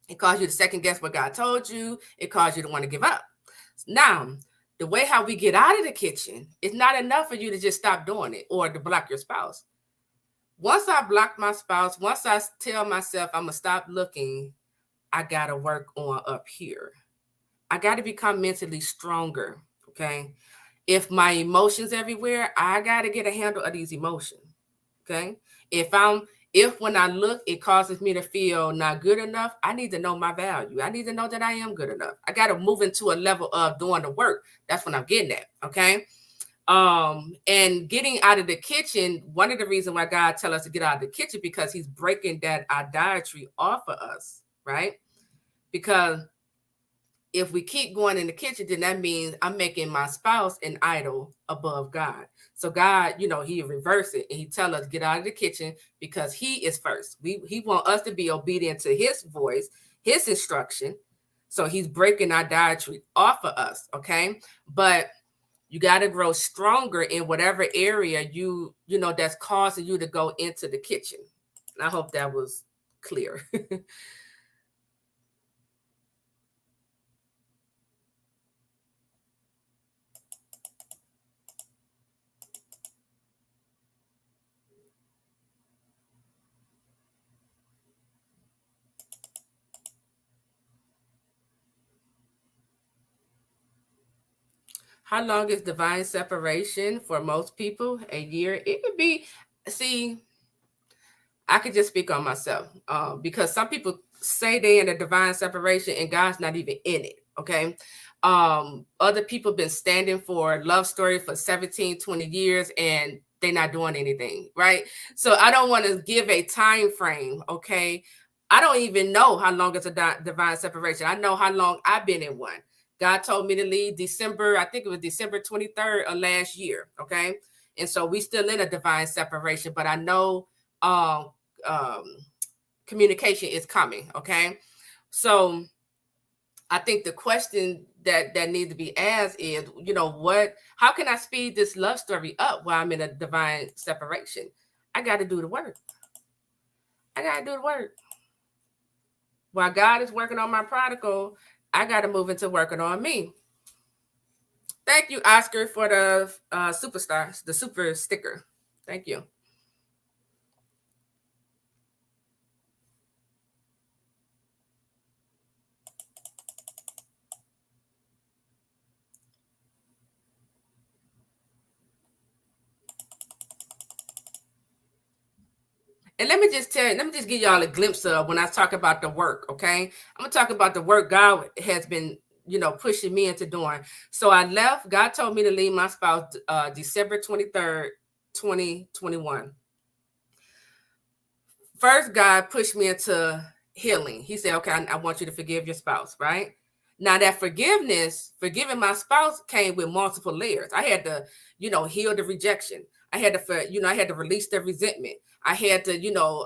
It causes you to second guess what God told you. It causes you to want to give up. Now, the way how we get out of the kitchen, it's not enough for you to just stop doing it or to block your spouse. Once I block my spouse, once I tell myself I'm going to stop looking, I got to work on up here. I got to become mentally stronger, okay? If my emotions everywhere, I got to get a handle of these emotions, okay? If when I look, it causes me to feel not good enough, I need to know my value. I need to know that I am good enough. I got to move into a level of doing the work. That's what I'm getting at. Okay. And getting out of the kitchen, one of the reasons why God tell us to get out of the kitchen, because he's breaking that idolatry off of us, right? Because if we keep going in the kitchen, then that means I'm making my spouse an idol above God. So God, he reverse it and he tell us get out of the kitchen, because he is first. He want us to be obedient to his voice, his instruction. So he's breaking idolatry off of us, okay? But you got to grow stronger in whatever area you know that's causing you to go into the kitchen. I hope that was clear. How long is divine separation for most people? A year. It could be. See, I could just speak on myself because some people say they in a divine separation and God's not even in it. Okay. Other people been standing for love story for 17, 20 years and they're not doing anything. Right. So I don't want to give a time frame. Okay. I don't even know how long it's a divine separation. I know how long I've been in one. God told me to leave December, I think it was December 23rd of last year. Okay. And so we still in a divine separation, but I know um um, communication is coming. Okay, so I think the question that needs to be asked is, you know, what? How can I speed this love story up while I'm in a divine separation? I got to do the work. I got to do the work. While God is working on my prodigal, I got to move into working on me. Thank you, Oscar, for the superstars, the super sticker. Thank you. And let me just give y'all a glimpse of when I talk about the work, okay? I'm gonna talk about the work God has been, you know, pushing me into doing. So I left, God told me to leave my spouse December 23rd, 2021. First, God pushed me into healing. He said, okay, I want you to forgive your spouse, right? Now that forgiving my spouse came with multiple layers. I had to, you know, heal the rejection. I had to, you know, I had to release the resentment. I had to, you know,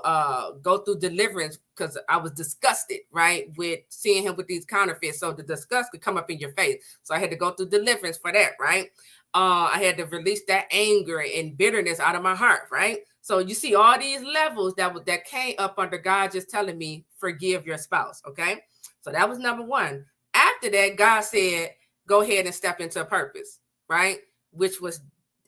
go through deliverance because I was disgusted, right, with seeing him with these counterfeits. So the disgust could come up in your face. So I had to go through deliverance for that, right? I had to release that anger and bitterness out of my heart, right? So you see all these levels that came up under God just telling me forgive your spouse, okay? So that was number one. After that, God said, go ahead and step into purpose, right? Which was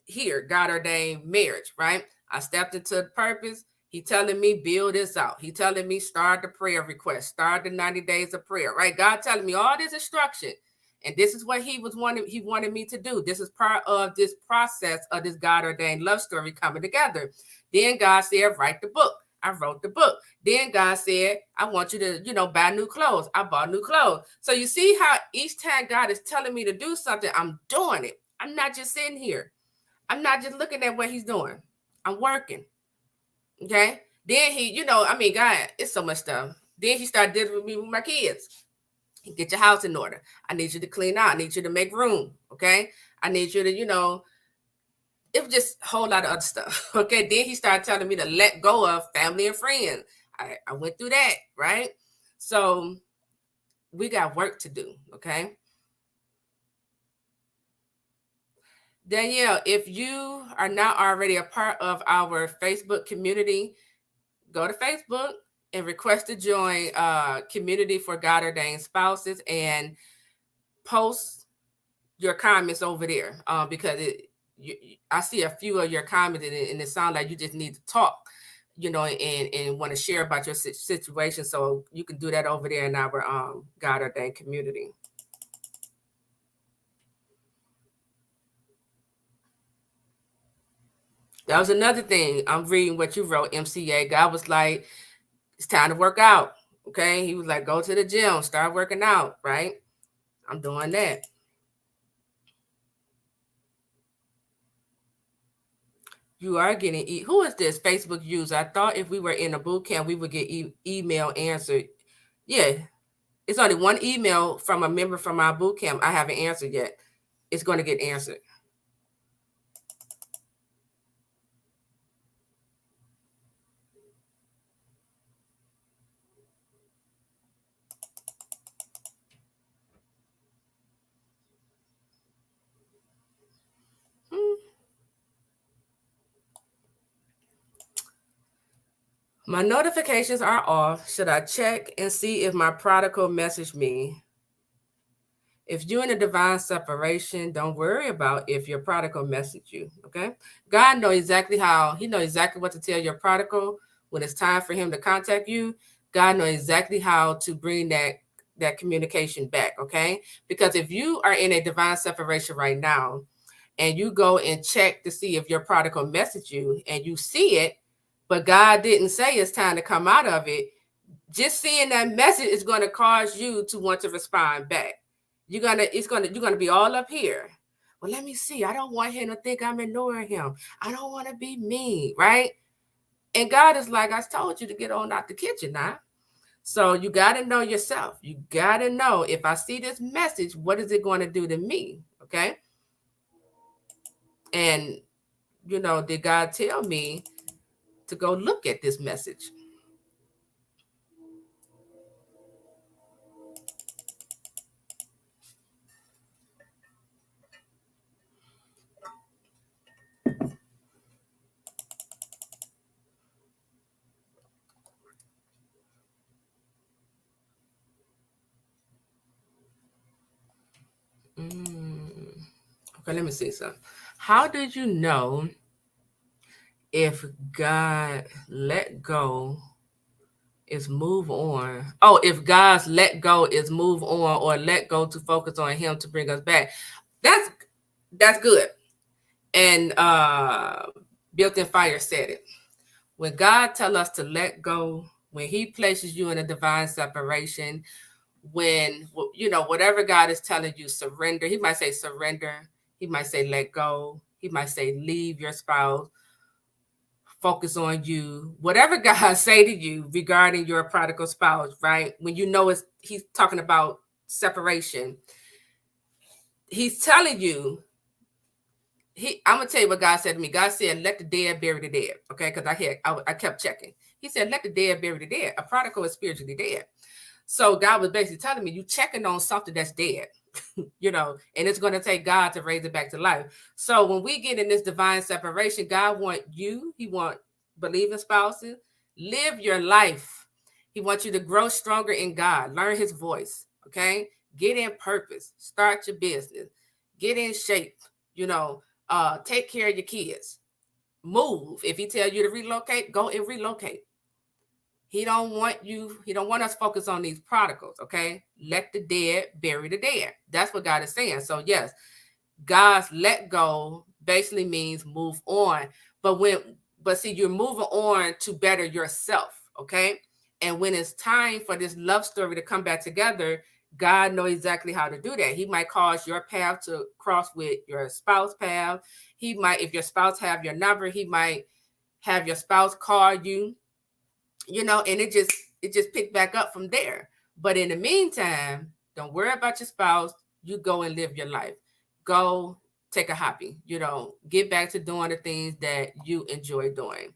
here, God ordained marriage, right? I stepped into purpose. He telling me build this out. He telling me start the prayer request, start the 90 days of prayer, right? God telling me all this instruction. And this is what he wanted me to do. This is part of this process of this God ordained love story coming together. Then God said, write the book. I wrote the book. Then God said, I want you to, you know, buy new clothes. I bought new clothes. So you see how each time God is telling me to do something, I'm doing it. I'm not just sitting here. I'm not just looking at what he's doing. I'm working. Okay. Then he, you know, I mean, God, it's so much stuff. Then he started dealing with me with my kids. Get your house in order. I need you to clean out. I need you to make room. Okay. I need you to, you know, it was just a whole lot of other stuff. Okay. Then he started telling me to let go of family and friends. I went through that. Right. So we got work to do. Okay. Danielle, if you are not already a part of our Facebook community, go to Facebook and request to join Community for God Ordained Spouses and post your comments over there because I see a few of your comments and it sounds like you just need to talk, you know, and want to share about your situation. So you can do that over there in our God Ordained community. That was another thing. I'm reading what you wrote, MCA. God was like, it's time to work out. Okay. He was like, go to the gym, start working out. Right. I'm doing that. You are getting who is this Facebook user? I thought if we were in a boot camp, we would get email answered. Yeah, it's only one email from a member from our boot camp. I haven't answered yet. It's going to get answered. My notifications are off. Should I check and see if my prodigal messaged me? If you're in a divine separation, don't worry about if your prodigal messaged you. Okay. God knows exactly how, He knows exactly what to tell your prodigal when it's time for him to contact you. God knows exactly how to bring that communication back. Okay. Because if you are in a divine separation right now and you go and check to see if your prodigal messaged you and you see it, but God didn't say it's time to come out of it, just seeing that message is going to cause you to want to respond back. You're gonna be all up here. Well, let me see. I don't want him to think I'm ignoring him. I don't want to be mean, right? And God is like, I told you to get on out the kitchen now. So you got to know yourself. You got to know, if I see this message, what is it going to do to me? Okay. And, did God tell me to go look at this message? Okay, let me see something. How did you know if God let go is move on? Oh, if God's let go is move on, or let go to focus on him to bring us back. That's good. And Built-in Fire said it. When God tell us to let go, when he places you in a divine separation, when whatever God is telling you, surrender. He might say surrender. He might say let go. He might say leave your spouse, focus on you. Whatever God say to you regarding your prodigal spouse, right? When he's talking about separation, he's telling you. I'm gonna tell you what God said to me. God said, "Let the dead bury the dead." Okay, because I kept checking. He said, "Let the dead bury the dead." A prodigal is spiritually dead. So God was basically telling me, you checking on something that's dead, and it's going to take God to raise it back to life. So when we get in this divine separation, God He want believing spouses, live your life. He wants you to grow stronger in God, learn his voice. Okay. Get in purpose, start your business, get in shape, take care of your kids, move. If he tell you to relocate, go and relocate. He don't want us focused on these prodigals, okay? Let the dead bury the dead. That's what God is saying. So yes, God's let go basically means move on. But see, you're moving on to better yourself, okay? And when it's time for this love story to come back together, God knows exactly how to do that. He might cause your path to cross with your spouse path. He might, if your spouse have your number, he might have your spouse call you, and it just picked back up from there. But in the meantime, don't worry about your spouse. You go and live your life. Go take a hobby, get back to doing the things that you enjoy doing.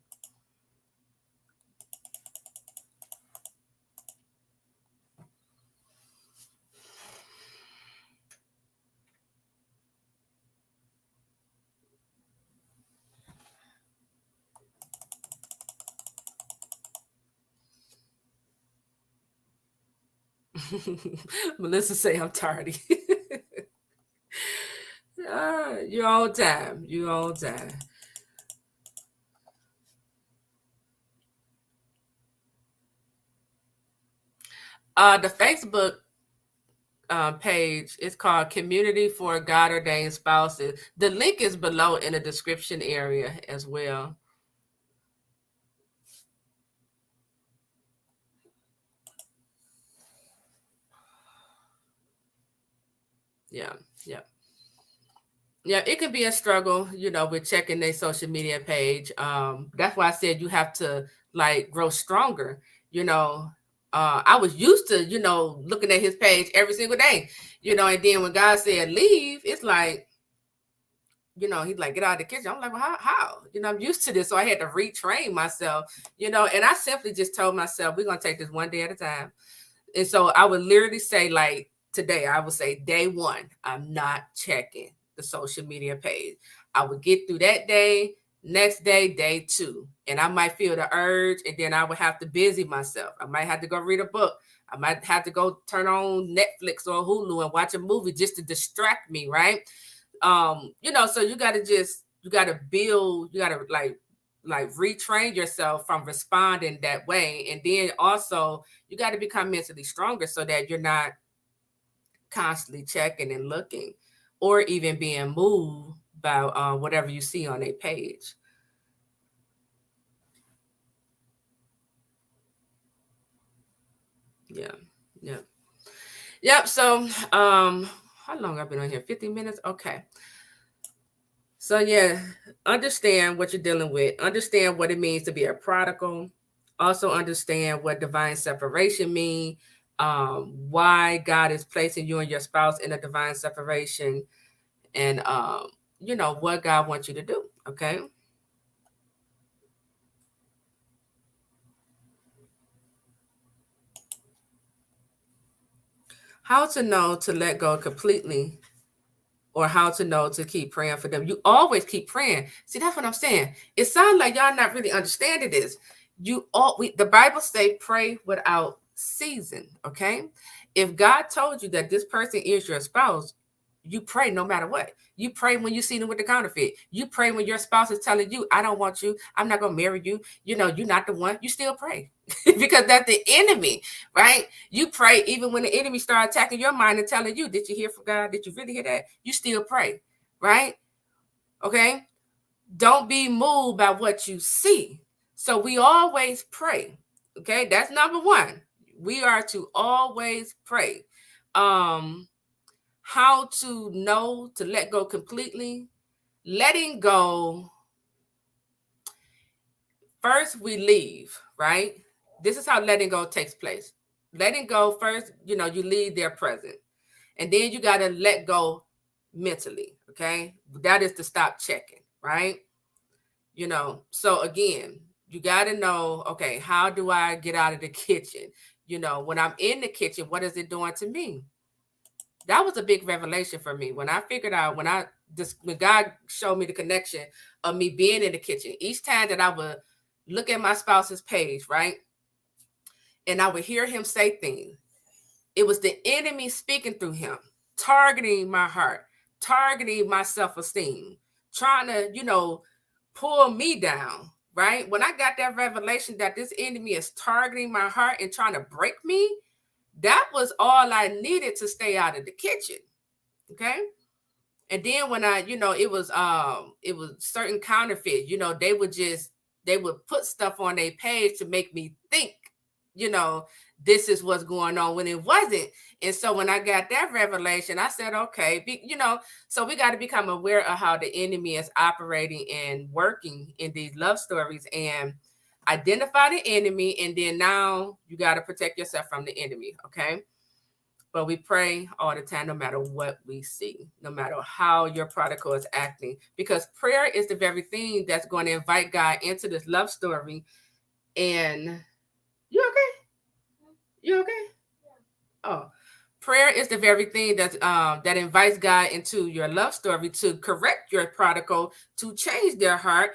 Melissa say I'm tardy. You're on time. You're on time. The Facebook page is called Community for God Ordained Spouses. The link is below in the description area as well. Yeah, yeah. Yeah, it could be a struggle, with checking their social media page. That's why I said you have to like grow stronger. I was used to, looking at his page every single day, and then when God said leave, it's like, he's like, get out of the kitchen. I'm like, well, how? I'm used to this. So I had to retrain myself, and I simply just told myself, we're going to take this one day at a time. And so I would literally say, like today, I would say day one, I'm not checking the social media page. I would get through that day. Next day, day 2. And I might feel the urge, and then I would have to busy myself. I might have to go read a book. I might have to go turn on Netflix or Hulu and watch a movie just to distract me, right? So you gotta build, you gotta like retrain yourself from responding that way. And then also you got to become mentally stronger so that you're not constantly checking and looking or even being moved by whatever you see on a page. Yeah. Yeah. Yep. So how long I've been on here? 50 minutes. Okay. So yeah, understand what you're dealing with. Understand what it means to be a prodigal. Also understand what divine separation mean. Why God is placing you and your spouse in a divine separation, and what God wants you to do. Okay. How to know to let go completely, or how to know to keep praying for them. You always keep praying. See, that's what I'm saying. It sounds like y'all not really understanding this. The Bible say pray without season. Okay. If God told you that this person is your spouse, you pray no matter what. You pray when you see them with the counterfeit. You pray when your spouse is telling you, I don't want you. I'm not going to marry you. You're not the one. You still pray because that's the enemy, right? You pray even when the enemy start attacking your mind and telling you, did you hear from God? Did you really hear that? You still pray, right? Okay. Don't be moved by what you see. So we always pray. Okay. That's number one. We are to always pray. How to know to let go completely. Letting go, first we leave, right? This is how letting go takes place. Letting go first, you leave their present. And then you got to let go mentally, okay? That is to stop checking, right? So again, you got to know, okay, how do I get out of the kitchen? When I'm in the kitchen, what is it doing to me? That was a big revelation for me when I figured out when God showed me the connection of me being in the kitchen. Each time that I would look at my spouse's page, right, and I would hear him say things, it was the enemy speaking through him, targeting my heart, targeting my self-esteem, trying to, pull me down. Right. When I got that revelation that this enemy is targeting my heart and trying to break me, that was all I needed to stay out of the kitchen. Okay. And then when it was certain counterfeit, they would put stuff on their page to make me think, you know, this is what's going on when it wasn't. And so when I got that revelation, I said, okay, so we got to become aware of how the enemy is operating and working in these love stories and identify the enemy. And then now you got to protect yourself from the enemy. Okay. But we pray all the time, no matter what we see, no matter how your prodigal is acting, because prayer is the very thing that's going to invite God into this love story. And you okay? You okay? Oh, prayer is the very thing that invites God into your love story to correct your prodigal, to change their heart.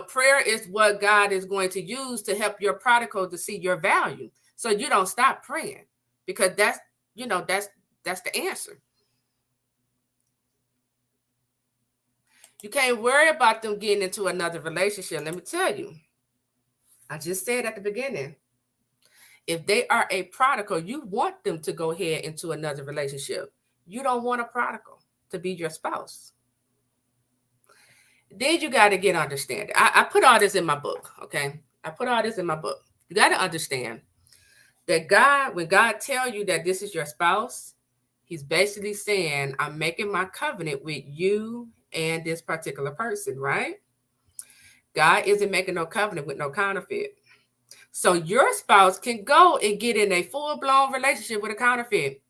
Prayer is what God is going to use to help your prodigal to see your value. So you don't stop praying, because that's the answer. You can't worry about them getting into another relationship. Let me tell you, I just said at the beginning, if they are a prodigal, you want them to go ahead into another relationship. You don't want a prodigal to be your spouse. Then you got to get understanding. I put all this in my book, okay? I put all this in my book. You got to understand that God, when God tell you that this is your spouse, he's basically saying, I'm making my covenant with you and this particular person, right? God isn't making no covenant with no counterfeit. So your spouse can go and get in a full-blown relationship with a counterfeit.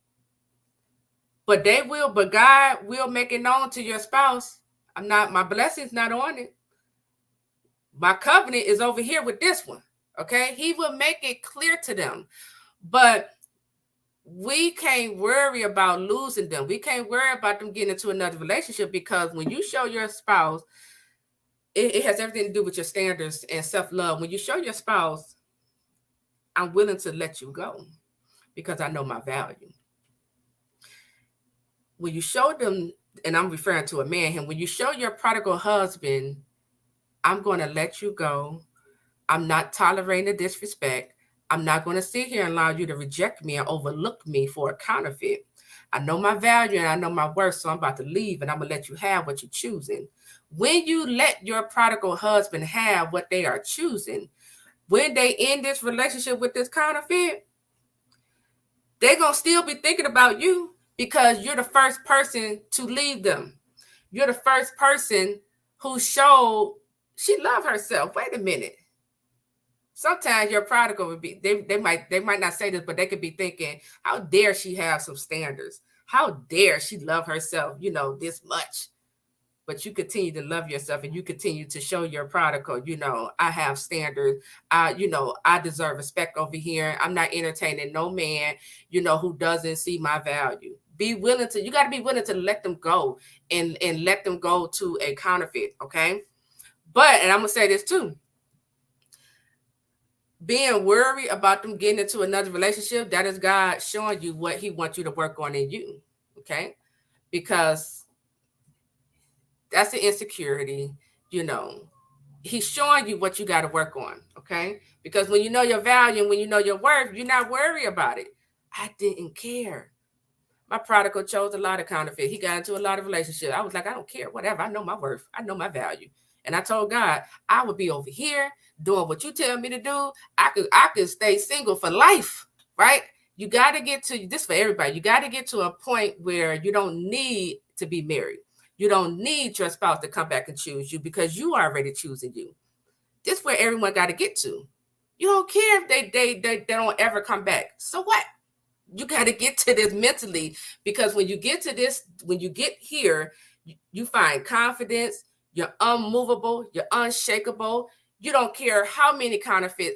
But God will make it known to your spouse, my blessing's not on it. My covenant is over here with this one. Okay. He will make it clear to them. But we can't worry about losing them. We can't worry about them getting into another relationship, because when you show your spouse, it has everything to do with your standards and self-love. When you show your spouse, I'm willing to let you go because I know my value. When you show them, and I'm referring to a man here, when you show your prodigal husband, I'm going to let you go. I'm not tolerating the disrespect. I'm not going to sit here and allow you to reject me and overlook me for a counterfeit. I know my value and I know my worth, so I'm about to leave and I'm going to let you have what you're choosing. When you let your prodigal husband have what they are choosing, when they end this relationship with this counterfeit, they're going to still be thinking about you because you're the first person to leave them. You're the first person who showed she loved herself. Wait a minute. Sometimes your prodigal would be, they might not say this, but they could be thinking, how dare she have some standards? How dare she love herself, this much? But you continue to love yourself and you continue to show your prodigal, I have standards. I deserve respect over here. I'm not entertaining no man, who doesn't see my value. You got to be willing to let them go and let them go to a counterfeit. Okay. And I'm going to say this too. Being worried about them getting into another relationship, that is God showing you what he wants you to work on in you. Okay. Because that's an insecurity, he's showing you what you got to work on. Okay. Because when you know your value and when you know your worth, you're not worried about it. I didn't care. My prodigal chose a lot of counterfeit. He got into a lot of relationships. I was like, I don't care, whatever. I know my worth. I know my value. And I told God, I would be over here doing what you tell me to do. I could stay single for life, right? You got to get to this for everybody. You got to get to a point where you don't need to be married. You don't need your spouse to come back and choose you because you are already choosing you. This is where everyone got to get to. You don't care if they don't ever come back. So what? You got to get to this mentally, because when you get to this, when you get here, you find confidence. You're unmovable. You're unshakable. You don't care how many counterfeit,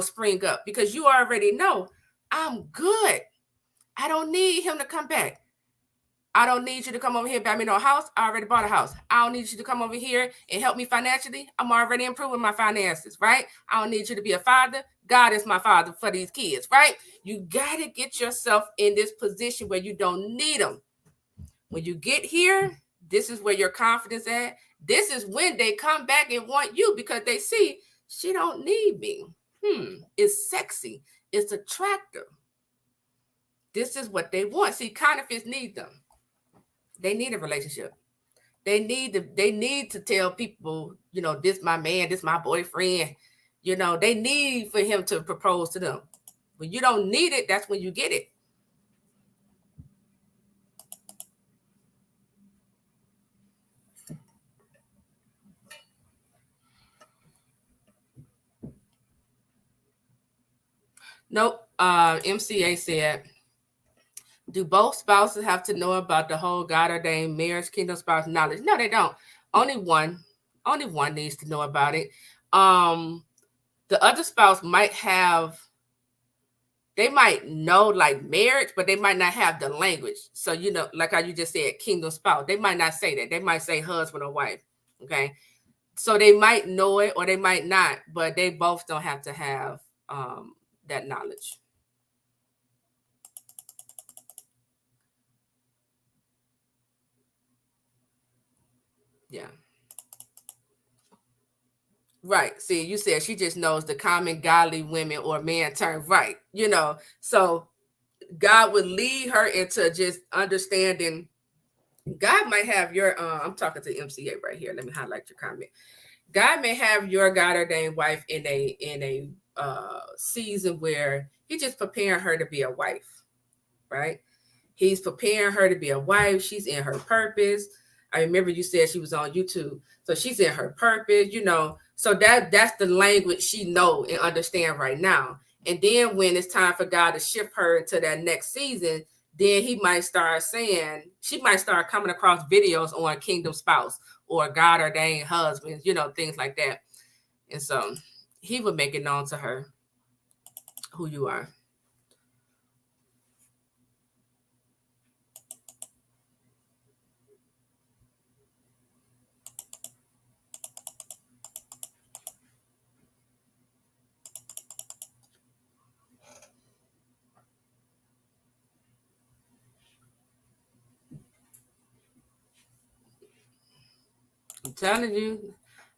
spring up, because you already know I'm good. I don't need him to come back. I don't need you to come over here and buy me no house. I already bought a house. I don't need you to come over here and help me financially. I'm already improving my finances, right? I don't need you to be a father. God is my father for these kids, right? You got to get yourself in this position where you don't need them. When you get here, this is where your confidence at. This is when they come back and want you because they see she don't need me. It's sexy. It's attractive. This is what they want. See, counterfeits need them. They need a relationship. They need to tell people, this my man, this my boyfriend. They need for him to propose to them. When you don't need it, that's when you get it. Nope. MCA said, do both spouses have to know about the whole God ordained marriage kingdom spouse knowledge? No, they don't. Only one needs to know about it. The other spouse they might know like marriage, but they might not have the language. So, like how you just said, kingdom spouse, they might not say that. They might say husband or wife. Okay. So they might know it or they might not, but they both don't have to have that knowledge. Yeah. Right. See, you said she just knows the common godly women or man term. Right. So God would lead her into just understanding. God might have your, I'm talking to MCA right here. Let me highlight your comment. God may have your God ordained wife in a season where he's just preparing her to be a wife, right? He's preparing her to be a wife. She's in her purpose. I remember you said she was on YouTube. So she's in her purpose, So that's the language she know and understand right now. And then when it's time for God to shift her into that next season, then he might start saying, she might start coming across videos on kingdom spouse or God ordained husbands, things like that. And so he would make it known to her who you are. I'm telling you,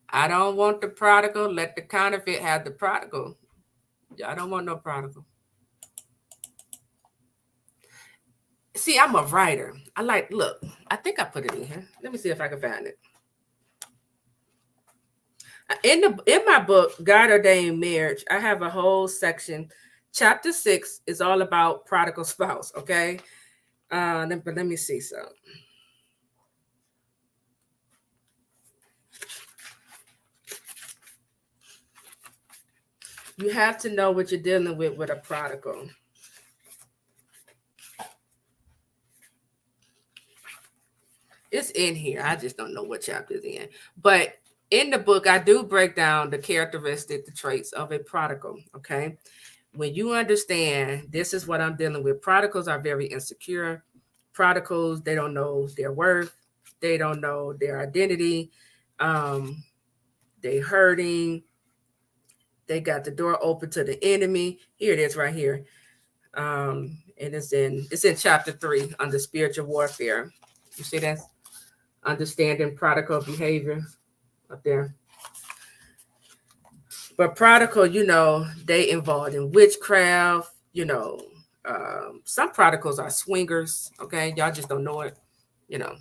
I don't want the prodigal. Let the counterfeit have the prodigal. I don't want no prodigal. See, I'm a writer. I like, look, I think I put it in here. Let me see if I can find it. In my book, God Ordained Marriage, I have a whole section. Chapter 6 is all about prodigal spouse. Okay. But let me see some. You have to know what you're dealing with a prodigal. It's in here. I just don't know what chapter it's in. But in the book, I do break down the characteristic, the traits of a prodigal. Okay. When you understand this is what I'm dealing with, prodigals are very insecure. Prodigals, they don't know their worth. They don't know their identity. They hurting. They got the door open to the enemy. Here it is right here. And it's in chapter 3 under spiritual warfare. You see that? Understanding prodigal behavior up there. But prodigal, they involved in witchcraft, some prodigals are swingers. Okay. Y'all just don't know it. You got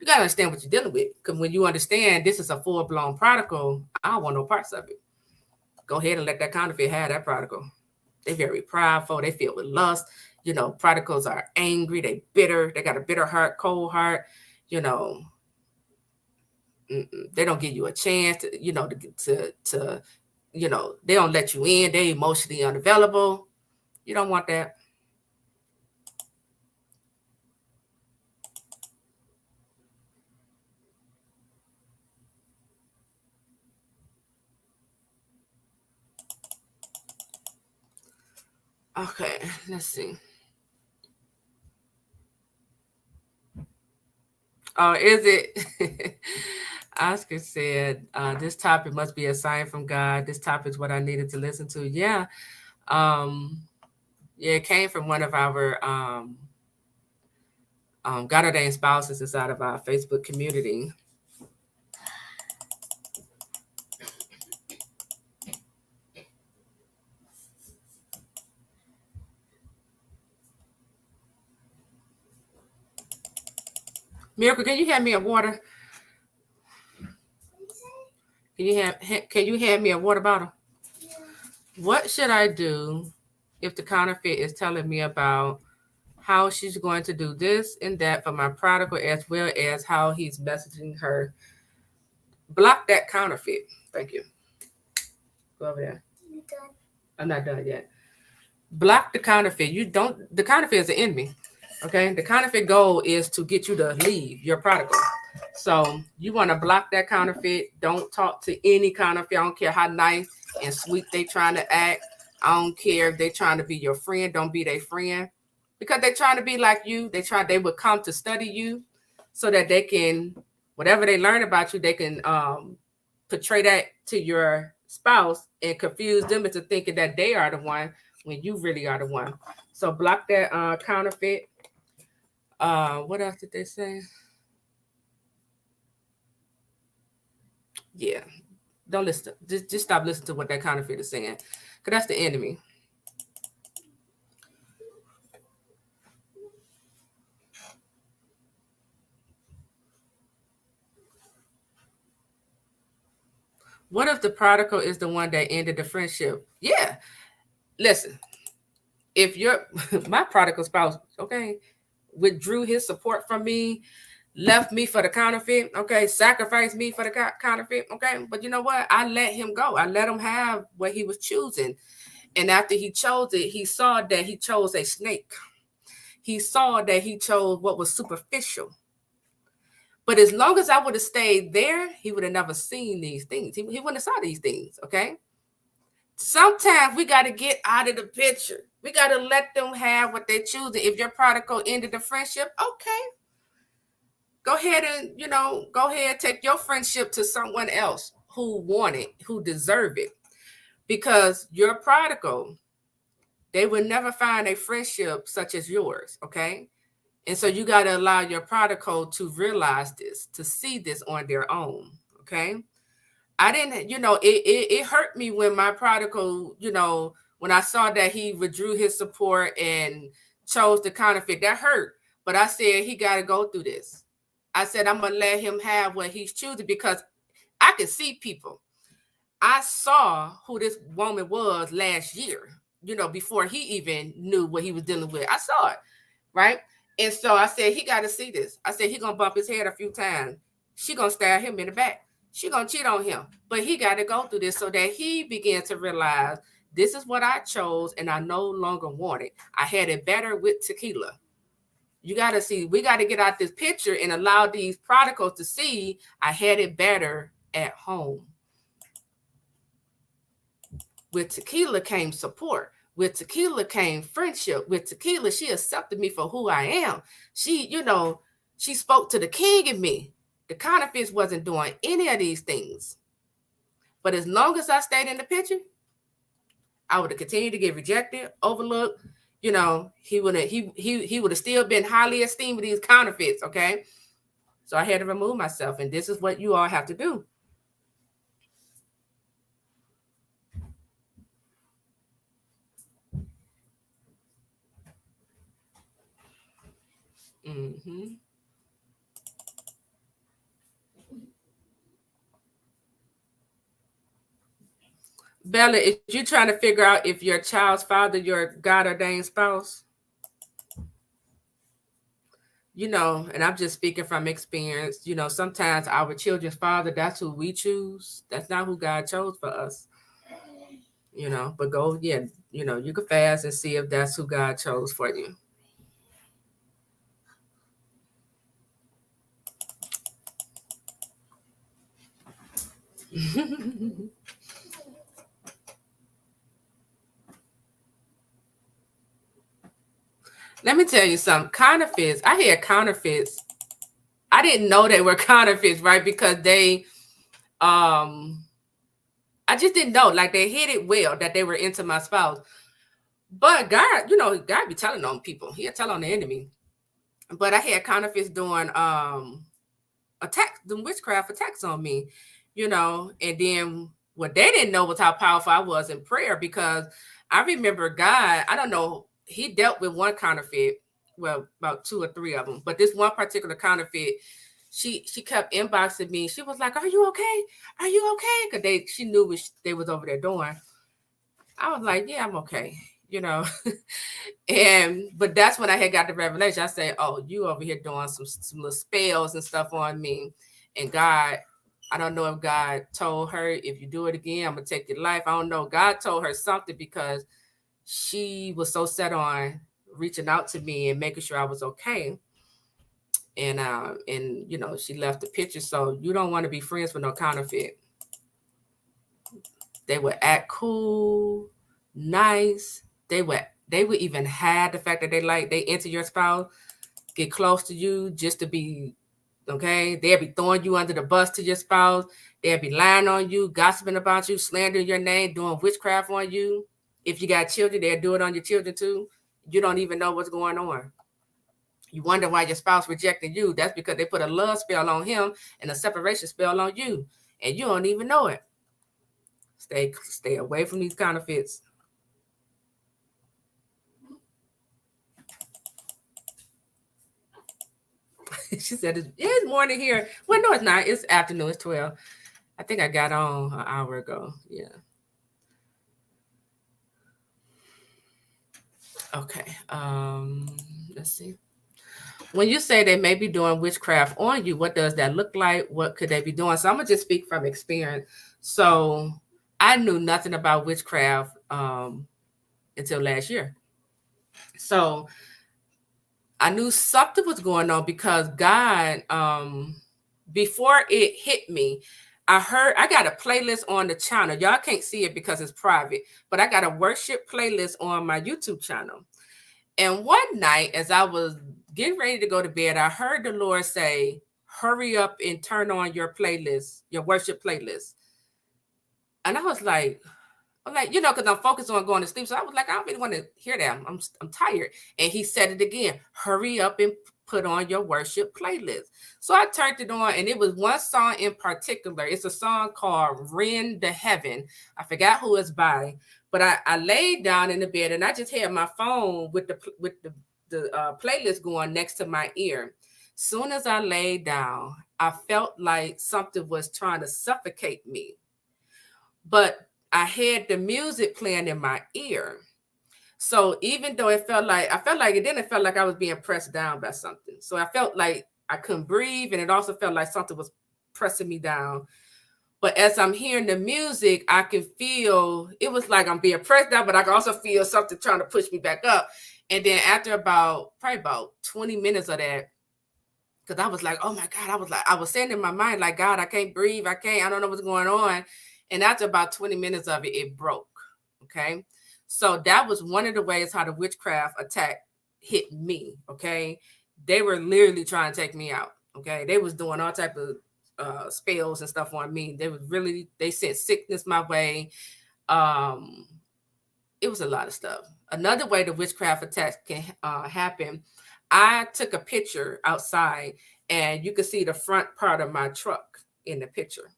to understand what you're dealing with. Because when you understand this is a full-blown prodigal, I don't want no parts of it. Go ahead and let that counterfeit have that prodigal. They're very prideful. They filled with lust. Prodigals are angry. They bitter. They got a bitter heart, cold heart. They don't give you a chance to they don't let you in. They're emotionally unavailable. You don't want that. Okay, let's see. Oh, is it? Oscar said, this topic must be a sign from God. This topic is what I needed to listen to. Yeah. Yeah, it came from one of our God ordained spouses inside of our Facebook community. Miracle, can you hand me a water? Can you hand me a water bottle? Yeah. What should I do if the counterfeit is telling me about how she's going to do this and that for my prodigal, as well as how he's messaging her? Block that counterfeit. Thank you. Go over there. You done? I'm not done yet. Block the counterfeit. The counterfeit is the enemy. Okay. The counterfeit goal is to get you to leave your prodigal. So you want to block that counterfeit. Don't talk to any counterfeit. I don't care how nice and sweet they trying to act. I don't care if they trying to be your friend. Don't be their friend, because they trying to be like you. They would come to study you so that they can, whatever they learn about you, they can portray that to your spouse and confuse them into thinking that they are the one when you really are the one. So block that counterfeit. What else did they say? Yeah, don't listen. Just stop listening to what that counterfeit is saying, because that's the enemy. What if the prodigal is the one that ended the friendship? Yeah, listen. If you're my prodigal spouse, okay, withdrew his support from me, left me for the counterfeit, okay, sacrificed me for the counterfeit, okay, but you know what? I let him go. I let him have what he was choosing. And after he chose it, he saw that he chose a snake. He saw that he chose what was superficial. But as long as I would have stayed there, he would have never seen these things. He wouldn't have saw these things, okay? Sometimes we got to get out of the picture. We got to let them have what they choose. If your prodigal ended the friendship, okay. Go ahead and, go ahead, take your friendship to someone else who want it, who deserve it. Because your prodigal, they will never find a friendship such as yours, okay? And so you got to allow your prodigal to realize this, to see this on their own, Okay. I didn't, it hurt me when my prodigal, when I saw that he withdrew his support and chose the counterfeit. That hurt. But I said he got to go through this. I said I'm gonna let him have what he's choosing, because I can see people. I saw who this woman was last year, before he even knew what he was dealing with. I saw it, right? And so I said, he got to see this. I said, he going to bump his head a few times. She going to stab him in the back. She going to cheat on him. But he got to go through this so that he began to realize, this is what I chose and I no longer want it. I had it better with Taquila. You got to see, we got to get out this picture and allow these prodigals to see I had it better at home. With Taquila came support. With Taquila came friendship. With Taquila, she accepted me for who I am. She, she spoke to the king in me. The counterfeits wasn't doing any of these things. But as long as I stayed in the picture, I would have continued to get rejected, overlooked. He would have still been highly esteemed with these counterfeits. Okay. So I had to remove myself. And this is what you all have to do. Mm-hmm. Bella, if you're trying to figure out if your child's father, your God ordained spouse, and I'm just speaking from experience, sometimes our children's father, that's who we choose. That's not who God chose for us, but go, yeah, you can fast and see if that's who God chose for you. Let me tell you something. Counterfeits. I had counterfeits. I didn't know they were counterfeits, right? Because they, I just didn't know. Like, they hid it well that they were into my spouse. But God, God be telling on people. He'll tell on the enemy. But I had counterfeits doing attacks, doing witchcraft attacks on me, and then what they didn't know was how powerful I was in prayer, because I remember God, I don't know, he dealt with one counterfeit, well, about 2 or 3 of them, but this one particular counterfeit, she kept inboxing me. She was like, "Are you okay? Are you okay?" Because she knew what they was over there doing. I was like, "Yeah, I'm okay," but that's when I had got the revelation. I said, "Oh, you over here doing some little spells and stuff on me." And God, I don't know if God told her, "If you do it again, I'm gonna take your life." I don't know. God told her something, because she was so set on reaching out to me and making sure I was okay. And she left the picture. So you don't want to be friends with no counterfeit. They would act cool, nice. They would even hide the fact that they into your spouse, get close to you just to be okay. They'll be throwing you under the bus to your spouse. They'll be lying on you, gossiping about you, slandering your name, doing witchcraft on you. If you got children, they'll do it on your children too. You don't even know what's going on. You wonder why your spouse rejected you. That's because they put a love spell on him and a separation spell on you, and you don't even know it. Stay away from these counterfeits. She said, it's morning here. Well, no, it's not. It's afternoon. It's 12. I think I got on an hour ago. Yeah. Okay. Let's see. When you say they may be doing witchcraft on you, what does that look like? What could they be doing? So I'm gonna just speak from experience. So I knew nothing about witchcraft until last year. So I knew something was going on, because God, before it hit me, I got a playlist on the channel. Y'all can't see it because it's private, but I got a worship playlist on my YouTube channel. And one night, as I was getting ready to go to bed, I heard the Lord say, "Hurry up and turn on your playlist, your worship playlist." And I was like, because I'm focused on going to sleep. So I was like, I don't really want to hear that. I'm tired. And he said it again, "Hurry up and put on your worship playlist. So I turned it on, and it was one song in particular. It's a song called Rend to Heaven. I forgot who it's by, but I laid down in the bed, and I just had my phone with the playlist going next to my ear. Soon as I laid down, I felt like something was trying to suffocate me, but I had the music playing in my ear. So even though I felt like it didn't feel like I was being pressed down by something. So I felt like I couldn't breathe, and it also felt like something was pressing me down. But as I'm hearing the music, I can feel it was like I'm being pressed down, but I can also feel something trying to push me back up. And then after probably about 20 minutes of that, because I was like, oh my God, I was saying in my mind, like, God, I can't breathe. I don't know what's going on. And after about 20 minutes of it, it broke. Okay. So that was one of the ways how the witchcraft attack hit me. Okay. They were literally trying to take me out. Okay. They was doing all type of spells and stuff on me. They sent sickness my way. It was a lot of stuff. Another way the witchcraft attacks can happen, I took a picture outside, and you could see the front part of my truck in the picture.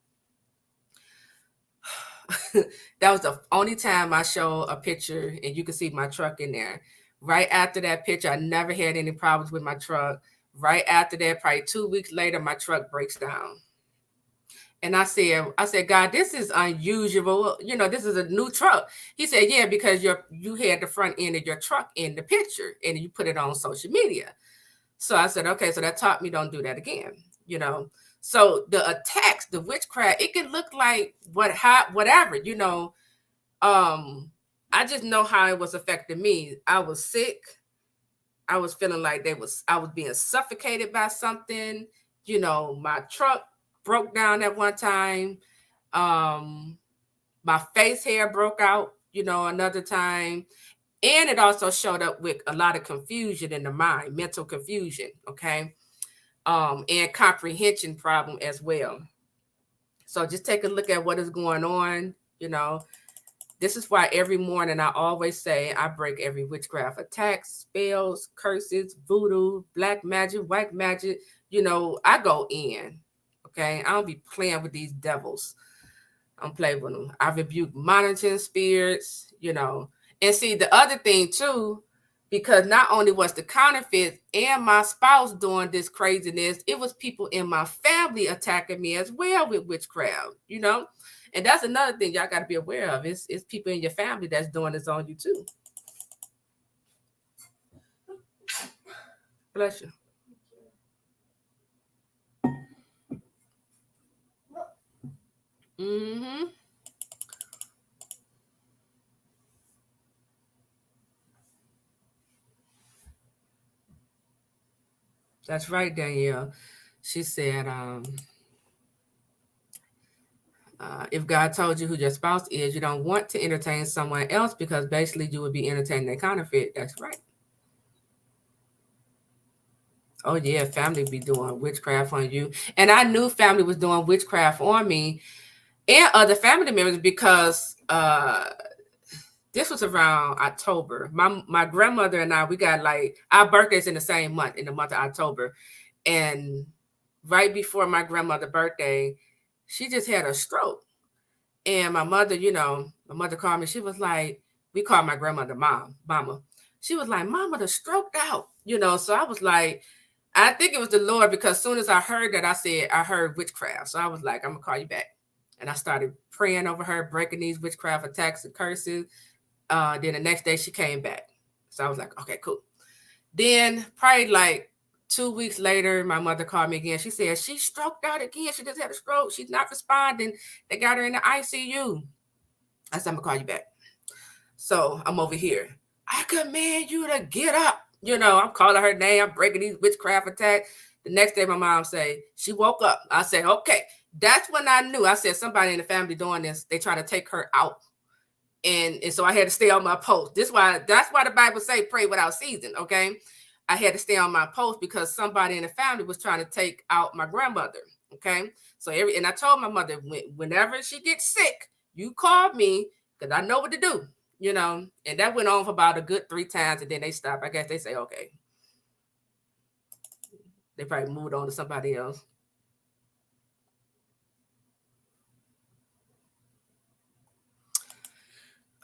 That was the only time I showed a picture and you could see my truck in there. Right after that picture, I never had any problems with my truck. Right after that, probably 2 weeks later, my truck breaks down. And I said, God, this is unusual. This is a new truck. He said, yeah, because you had the front end of your truck in the picture and you put it on social media. So I said, okay, so that taught me don't do that again. So the attacks, the witchcraft, it can look like whatever. I just know how it was affecting me. I was sick. I was feeling like I was being suffocated by something. My truck broke down at one time. My face hair broke out, another time. And it also showed up with a lot of confusion in the mind, mental confusion, okay? And comprehension problem as well. So just take a look at what is going on, This is why every morning I always say I break every witchcraft attack, spells, curses, voodoo, black magic, white magic. I go in, okay? I don't be playing with these devils. I don't play with them. I rebuke monitoring spirits, And see, the other thing too, because not only was the counterfeit and my spouse doing this craziness, it was people in my family attacking me as well with witchcraft, And that's another thing y'all got to be aware of. It's people in your family that's doing this on you too. Bless you. Mm-hmm. That's right, Danielle. She said, if God told you who your spouse is, you don't want to entertain someone else because basically you would be entertaining a counterfeit. That's right. Oh yeah, family be doing witchcraft on you. And I knew family was doing witchcraft on me and other family members because this was around October. My grandmother and we got like our birthdays in the same month, in the month of October. And right before my grandmother's birthday, she just had a stroke. And my mother, my mother called me. She was like, we called my grandmother mama. She was like, Mama, the stroked out, So I was like, I think it was the Lord, because as soon as I heard that, I heard witchcraft. So I was like, I'm gonna call you back. And I started praying over her, breaking these witchcraft attacks and curses. Then the next day she came back. So I was like, okay, cool. Then probably like 2 weeks later, my mother called me again. She said, she stroked out again. She just had a stroke. She's not responding. They got her in the ICU. I said, I'm gonna call you back. So I'm over here. I command you to get up. I'm calling her name. I'm breaking these witchcraft attacks. The next day, my mom say she woke up. I said, okay. That's when I knew. I said, somebody in the family doing this. They trying to take her out. And so I had to stay on my post. That's why the Bible say pray without ceasing. Okay. I had to stay on my post because somebody in the family was trying to take out my grandmother. Okay. So and I told my mother, whenever she gets sick, you call me because I know what to do, and that went on for about a good 3 times, and then they stopped. I guess they say, okay. They probably moved on to somebody else.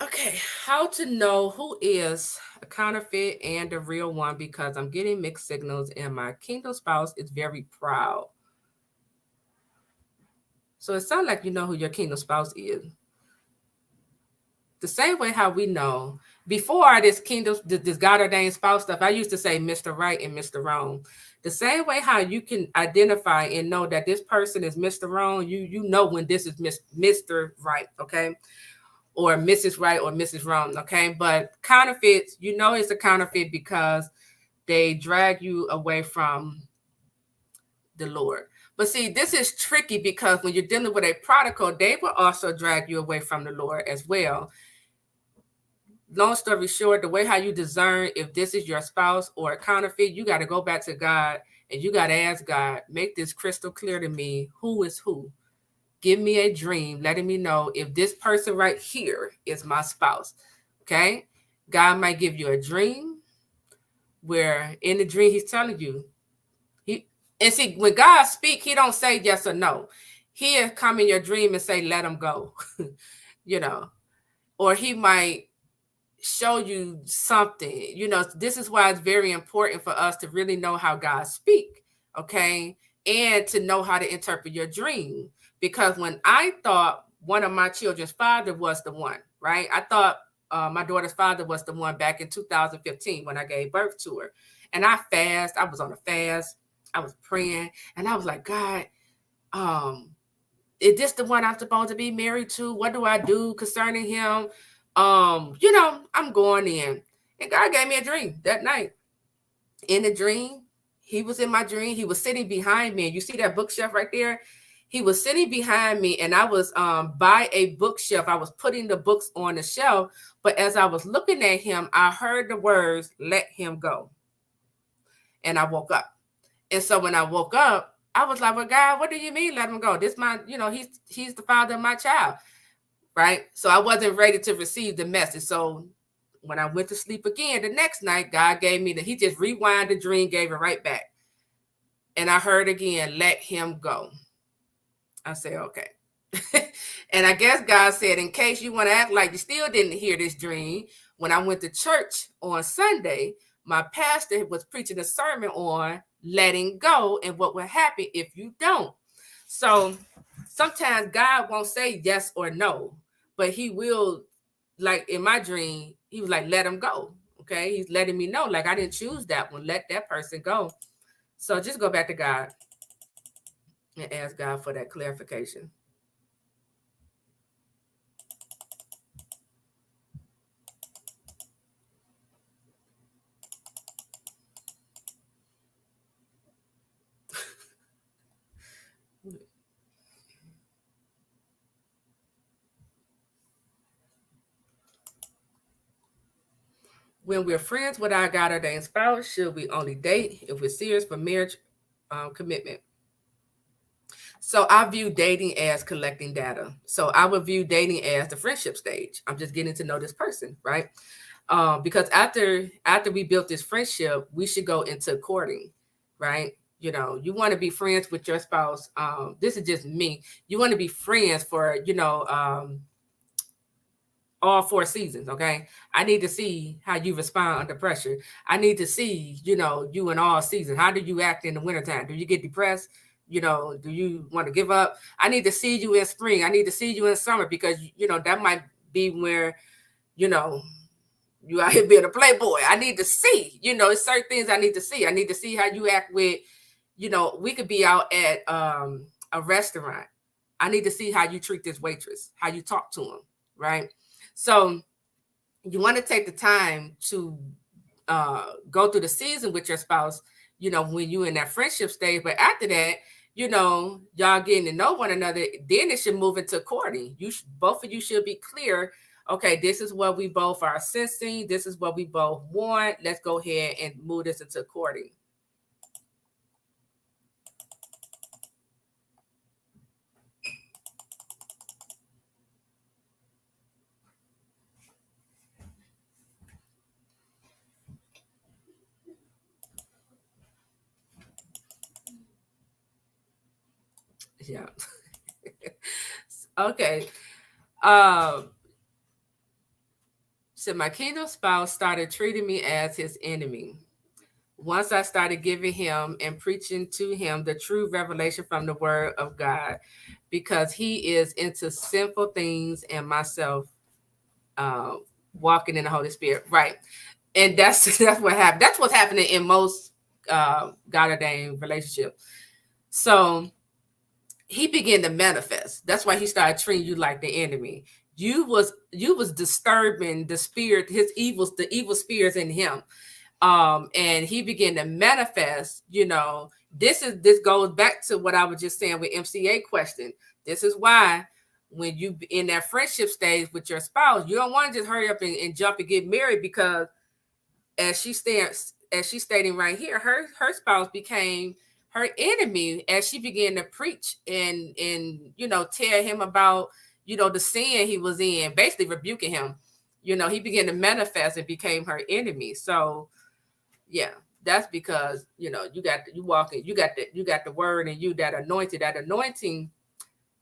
Okay, how to know who is a counterfeit and the real one, because I'm getting mixed signals and my kingdom spouse is very proud. So it sounds like you know who your kingdom spouse is. The same way how we know before this kingdom, this God ordained spouse stuff, I used to say Mr. Right and Mr. Wrong. The same way how you can identify and know that this person is Mr. Wrong, you know when this is Mr. Right, okay? Or Mrs. Right or Mrs. Wrong, okay? But counterfeits, you know it's a counterfeit because they drag you away from the Lord. But see, this is tricky because when you're dealing with a prodigal, they will also drag you away from the Lord as well. Long story short, the way how you discern if this is your spouse or a counterfeit, you got to go back to God and you got to ask God, make this crystal clear to me, who is who? Give me a dream, letting me know if this person right here is my spouse. Okay? God might give you a dream where in the dream he's telling you. And see, when God speak, he don't say yes or no. He'll come in your dream and say, let him go. you know, or he might show you something. This is why it's very important for us to really know how God speak, okay? And to know how to interpret your dream. Because when I thought one of my children's father was the one, right? I thought my daughter's father was the one back in 2015 when I gave birth to her. And I was on a fast. I was praying and I was like, God, is this the one I'm supposed to be married to? What do I do concerning him? I'm going in. And God gave me a dream that night. In the dream, he was in my dream. He was sitting behind me. And you see that bookshelf right there? He was sitting behind me, and I was by a bookshelf. I was putting the books on the shelf. But as I was looking at him, I heard the words, let him go. And I woke up. And so when I woke up, I was like, well, God, what do you mean let him go? This my, he's the father of my child. Right. So I wasn't ready to receive the message. So when I went to sleep again the next night, God gave me he just rewind the dream, gave it right back. And I heard again, let him go. I said, okay. And I guess God said, in case you want to act like you still didn't hear this dream, when I went to church on Sunday, my pastor was preaching a sermon on letting go and what will happen if you don't. So sometimes God won't say yes or no, but he will, like in my dream, he was like, let him go. Okay. He's letting me know, like, I didn't choose that one. Let that person go. So just go back to God and ask God for that clarification. When we're friends with our God ordained spouse, should we only date if we're serious for marriage commitment? So I view dating as collecting data. So I would view dating as the friendship stage. I'm just getting to know this person, right? Because after we built this friendship, we should go into courting, right? You want to be friends with your spouse. This is just me. You want to be friends for, all 4 seasons. Okay. I need to see how you respond under pressure. I need to see, you in all seasons. How do you act in the wintertime? Do you get depressed? Do you want to give up? I need to see you in spring. I need to see you in summer because, that might be where, you out here being a playboy. I need to see, it's certain things I need to see. I need to see how you act with, we could be out at a restaurant. I need to see how you treat this waitress, how you talk to them, right? So you want to take the time to go through the season with your spouse, when you're in that friendship stage. But after that, y'all getting to know one another, then it should move into courting. Both of you should be clear. Okay, this is what we both are sensing. This is what we both want. Let's go ahead and move this into courting. Yeah. Okay. Um, so my kingdom spouse started treating me as his enemy. Once I started giving him and preaching to him the true revelation from the word of God, because he is into sinful things and myself uh, walking in the Holy Spirit. Right. And that's that's what happened. That's what's happening in most God ordained relationships. So he began to manifest. That's why he started treating you like the enemy. You was disturbing the spirit, his evils, the evil spirits in him. And he began to manifest. This goes back to what I was just saying with MCA question. This is why when you in that friendship stage with your spouse, you don't want to just hurry up and jump and get married, because as she's stating right here, her spouse became her enemy as she began to preach and tell him about the sin he was in, basically rebuking him. He began to manifest and became her enemy. So yeah, that's because you got the word, and you that anointing.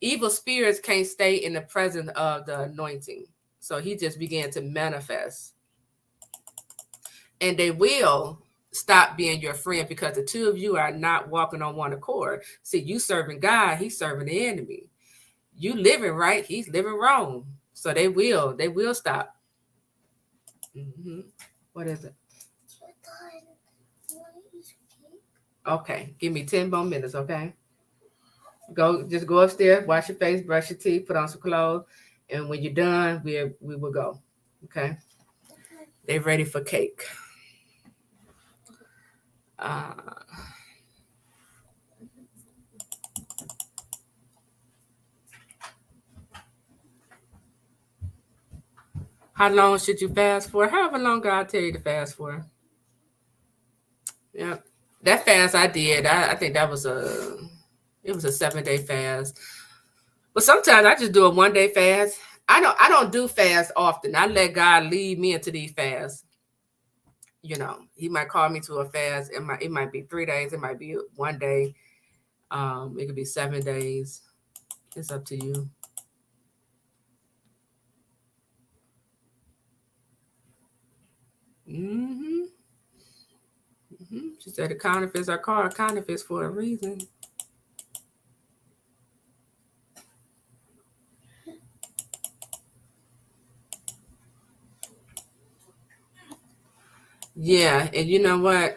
Evil spirits can't stay in the presence of the anointing. So he just began to manifest, and they will stop being your friend because the two of you are not walking on one accord. See, you serving God, he's serving the enemy. You living right, he's living wrong. So they will stop. Mm-hmm. What is it? Okay, give me 10 more minutes, okay? Just go upstairs, wash your face, brush your teeth, put on some clothes, and when you're done, we will go. Okay? They ready for cake. How long should you fast for? However long God tell you to fast for. Yeah. That fast I did, I think that was a 7-day fast. But sometimes I just do a 1-day fast. I don't do fast often. I let God lead me into these fasts. He might call me to a fast. It might be 3 days, it might be 1 day. It could be 7 days. It's up to you. Mm-hmm. Mm-hmm. She said the counterfeits are called counterfeits for a reason. Yeah, and you know what?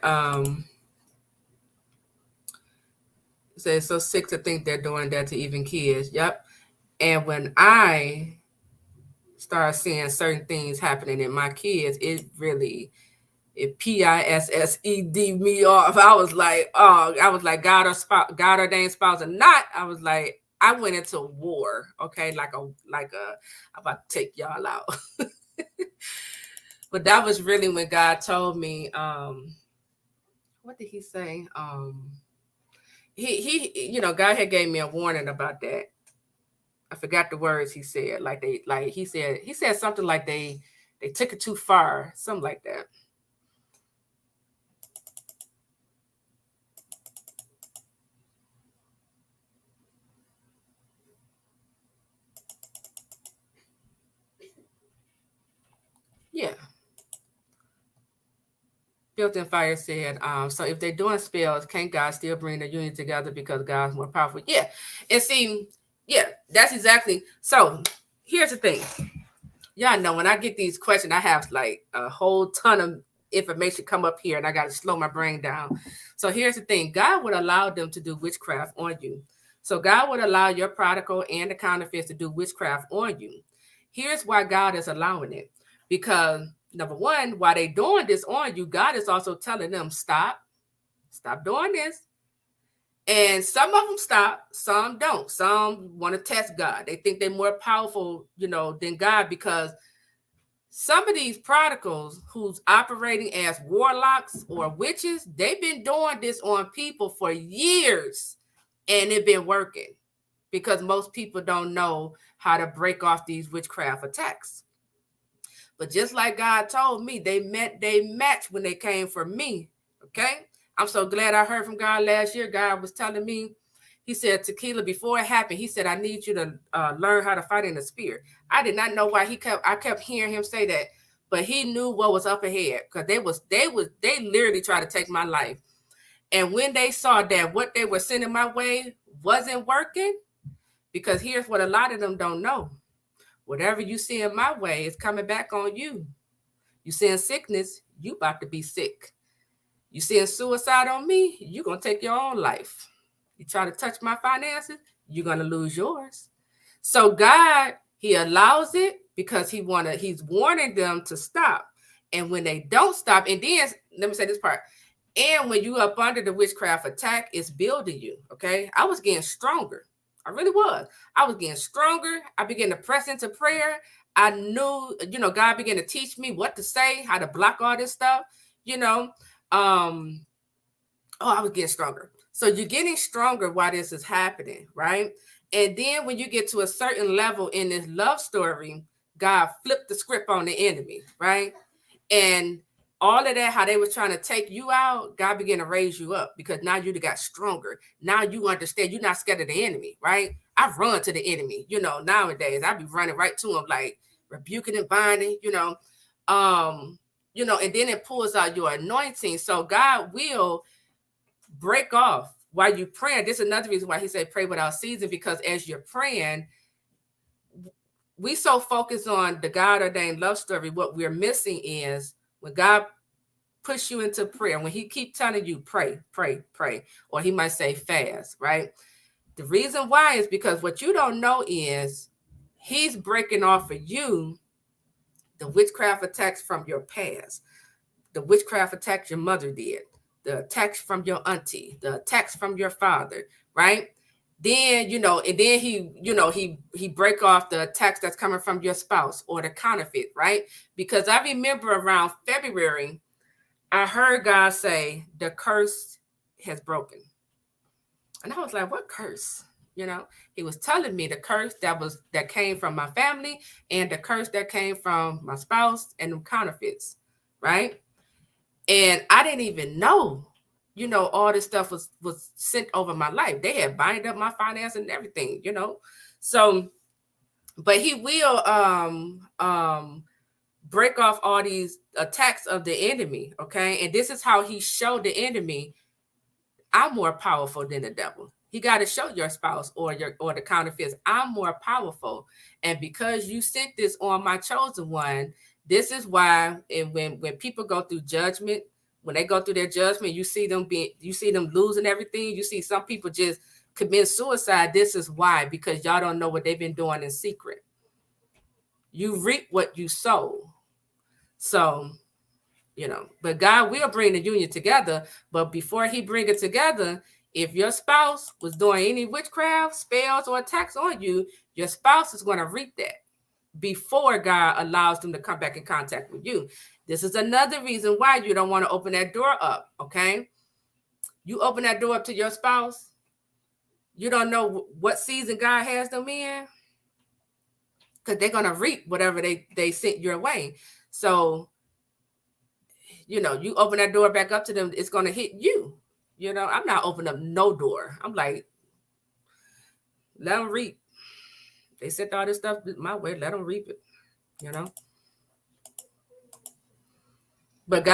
So it's so sick to think they're doing that to even kids. Yep. And when I start seeing certain things happening in my kids, it pissed me off. I was like, oh, God ordained spouse or not. I was like, I went into war. Okay, I'm about to take y'all out. But that was really when God told me, what did he say? God had gave me a warning about that. I forgot the words he said. He said something like they took it too far, something like that. Yeah. Built-in Fire said, so if they're doing spells, can't God still bring the union together because God's more powerful? Yeah. And see, yeah, that's exactly. So here's the thing. Y'all know when I get these questions, I have like a whole ton of information come up here and I got to slow my brain down. So here's the thing. God would allow them to do witchcraft on you. So God would allow your prodigal and the counterfeits to do witchcraft on you. Here's why God is allowing it. Because number one, while they're doing this on you, God is also telling them, stop doing this. And some of them stop, some don't. Some want to test God. They think they're more powerful, than God, because some of these prodigals who's operating as warlocks or witches, they've been doing this on people for years, and it's been working because most people don't know how to break off these witchcraft attacks. But just like God told me, they matched when they came for me. Okay. I'm so glad I heard from God last year. God was telling me, He said, Taquila, before it happened, he said, I need you to learn how to fight in the spirit. I did not know why I kept hearing him say that, but he knew what was up ahead, because they literally tried to take my life. And when they saw that what they were sending my way wasn't working, because here's what a lot of them don't know. Whatever you see in my way is coming back on you. You seeing sickness, you about to be sick. You seeing suicide on me, you're going to take your own life. You try to touch my finances, you're going to lose yours. So God, he allows it because he's warning them to stop. And when they don't stop, and then, let me say this part, and when you up under the witchcraft attack, it's building you, okay? I was getting stronger. I really was. I was getting stronger. I began to press into prayer. I knew, God began to teach me what to say, how to block all this stuff, I was getting stronger. So you're getting stronger while this is happening, right? And then when you get to a certain level in this love story, God flipped the script on the enemy, right? And all of that, how they were trying to take you out, God began to raise you up, because now you got stronger. Now you understand you're not scared of the enemy, right? I run to the enemy, nowadays. I be running right to him, like rebuking and binding, and then it pulls out your anointing. So God will break off while you praying. This is another reason why he said pray without ceasing, because as you're praying, we so focused on the God ordained love story. What we're missing is when God push you into prayer, when he keep telling you pray, pray, pray, or he might say fast, right? The reason why is because what you don't know is he's breaking off for you the witchcraft attacks from your past, the witchcraft attacks your mother did, the attacks from your auntie, the attacks from your father, right? Then, and then he break off the attacks that's coming from your spouse or the counterfeit, right? Because I remember around February, I heard God say, the curse has broken. And I was like, what curse? He was telling me the curse that came from my family and the curse that came from my spouse and the counterfeits, right? And I didn't even know, all this stuff was sent over my life. They had bind up my finance and everything, So, but he will break off all these attacks of the enemy, okay? And this is how he showed the enemy, I'm more powerful than the devil. He got to show your spouse or the counterfeits, I'm more powerful. And because you sent this on my chosen one, this is why, and when people go through judgment, when they go through their judgment, you see them losing everything. You see some people just commit suicide. This is why, because y'all don't know what they've been doing in secret. You reap what you sow. So, but God will bring the union together. But before he bring it together, if your spouse was doing any witchcraft, spells, or attacks on you, your spouse is going to reap that before God allows them to come back in contact with you. This is another reason why you don't want to open that door up, okay? You open that door up to your spouse, you don't know what season God has them in, because they're going to reap whatever they sent your way. So, you open that door back up to them, it's going to hit you. I'm not opening up no door. I'm like, let them reap. They sent all this stuff my way, let them reap it, But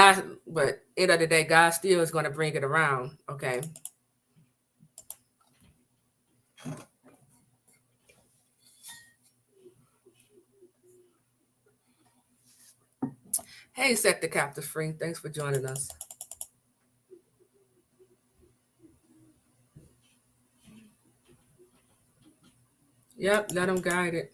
end of the day, God still is going to bring it around, okay? Hey, Set the Captive Free. Thanks for joining us. Yep, let them guide it.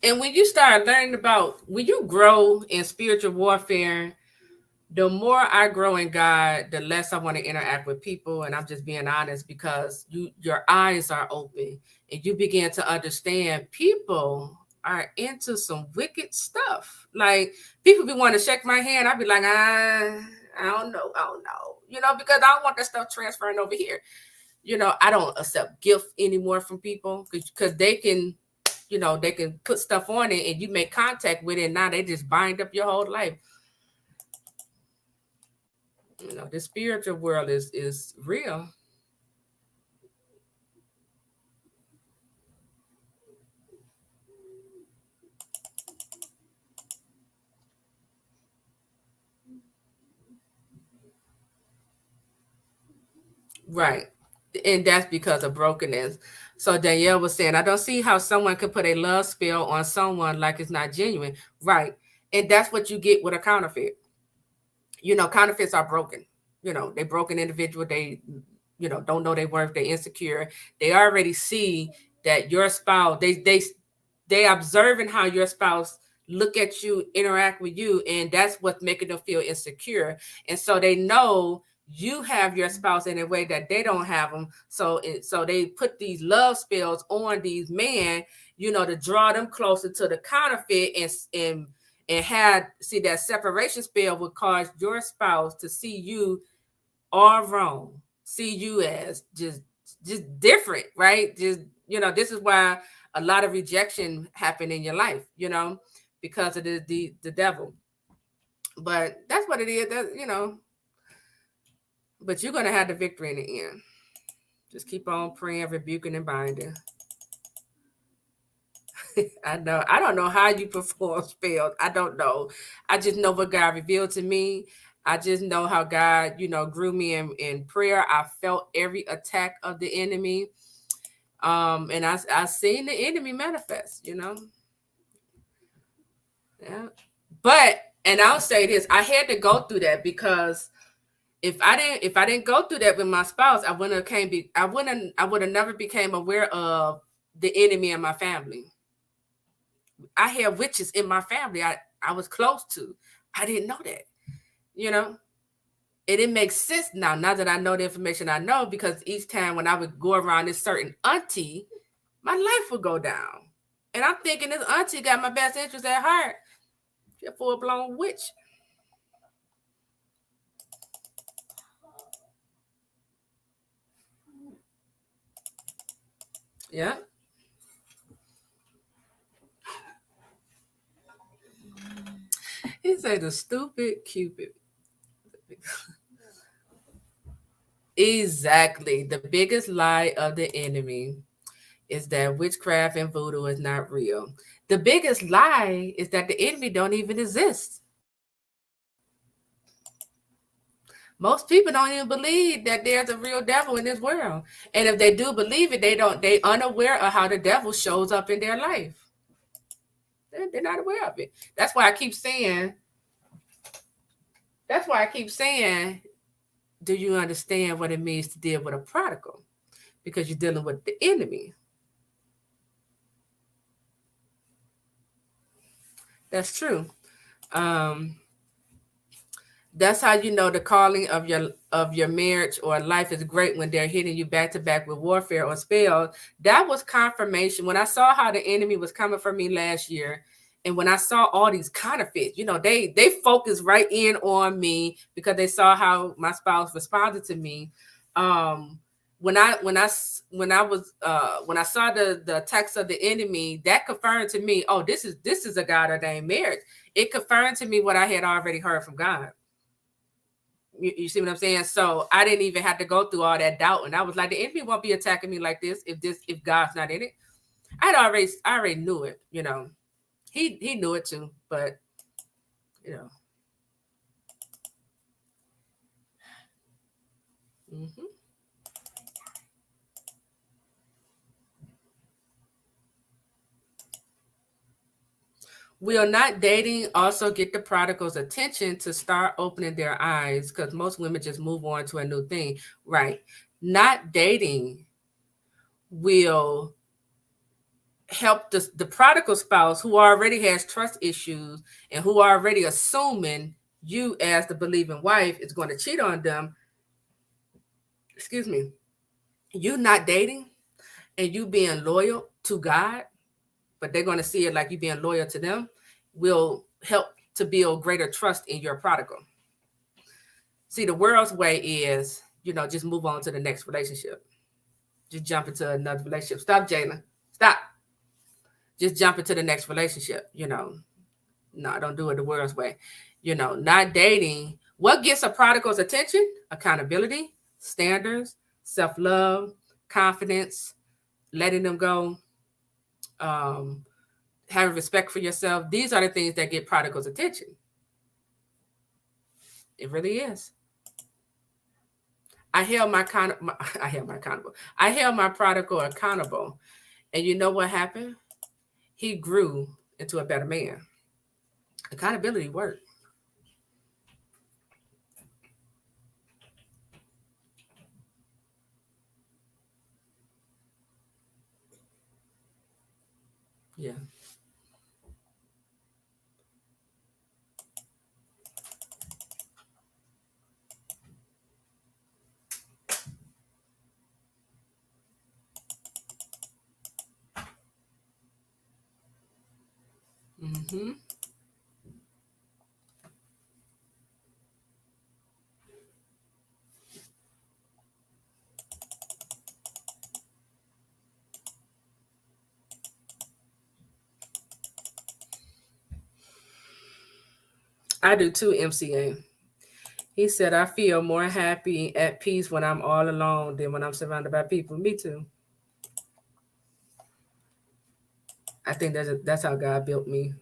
And when you start learning when you grow in spiritual warfare, the more I grow in God, the less I want to interact with people. And I'm just being honest, because your eyes are open and you begin to understand people are into some wicked stuff. Like, people be wanting to shake my hand. I'd be like, I don't know, because I don't want that stuff transferring over here. I don't accept gift anymore from people because they can they can put stuff on it and you make contact with it, and now they just bind up your whole life. The spiritual world is real. Right. And that's because of brokenness. So Danielle was saying, I don't see how someone could put a love spell on someone like it's not genuine. Right. And that's what you get with a counterfeit. Counterfeits are broken. They broken individual. They, don't know their worth. They insecure. They already see that your spouse, they observing how your spouse look at you, interact with you, and that's what's making them feel insecure. And so they know you have your spouse in a way that they don't have them. So they put these love spells on these men, to draw them closer to the counterfeit, and see that separation spell would cause your spouse to see you all wrong, see you as just different, right? Just this is why a lot of rejection happened in your life, because of the devil. But that's what it is. But you're gonna have the victory in the end. Just keep on praying, rebuking, and binding. I know. I don't know how you perform spells. I don't know. I just know what God revealed to me. I just know how God, grew me in prayer. I felt every attack of the enemy. And I seen the enemy manifest, Yeah. And I'll say this, I had to go through that, because if I didn't go through that with my spouse, I would have never became aware of the enemy in my family. I had witches in my family I was close to. I didn't know that, And it makes sense now that I know the information I know, because each time when I would go around this certain auntie, my life would go down. And I'm thinking this auntie got my best interest at heart. She's a full-blown witch. Yeah. He said the stupid Cupid. Exactly. The biggest lie of the enemy is that witchcraft and voodoo is not real. The biggest lie is that the enemy don't even exist. Most people don't even believe that there's a real devil in this world. And if they do believe it, they unaware of how the devil shows up in their life. They're not aware of it. That's why I keep saying, do you understand what it means to deal with a prodigal? Because you're dealing with the enemy. That's true. That's how you know the calling of your marriage or life is great, when they're hitting you back to back with warfare or spells. That was confirmation. When I saw how the enemy was coming for me last year, and when I saw all these counterfeits, they focused right in on me, because they saw how my spouse responded to me. When I saw the attacks of the enemy, that confirmed to me, oh, this is a God ordained marriage. It confirmed to me what I had already heard from God. You see what I'm saying? So I didn't even have to go through all that doubt. And I was like, the enemy won't be attacking me like this if God's not in it. I already knew it, He knew it too, but Mm-hmm. Will not dating also get the prodigal's attention to start opening their eyes? Because most women just move on to a new thing, right? Not dating will help the prodigal spouse, who already has trust issues and who are already assuming you as the believing wife is going to cheat on them. Excuse me. You not dating and you being loyal to God, but they're going to see it like you being loyal to them, will help to build greater trust in your prodigal. See, the world's way is, just move on to the next relationship. Just jump into another relationship. Stop, Jalen. Stop. just jump into the next relationship. No, don't do it the world's way. Not dating. What gets a prodigal's attention? Accountability, standards, self-love, confidence, letting them go, having respect for yourself. These are the things that get prodigals' attention. It really is. I held my prodigal accountable. And you know what happened? He grew into a better man. Accountability worked. Yeah. Mm-hmm. I do too, MCA. He said, I feel more happy at peace when I'm all alone than when I'm surrounded by people. Me too. I think that's how God built me.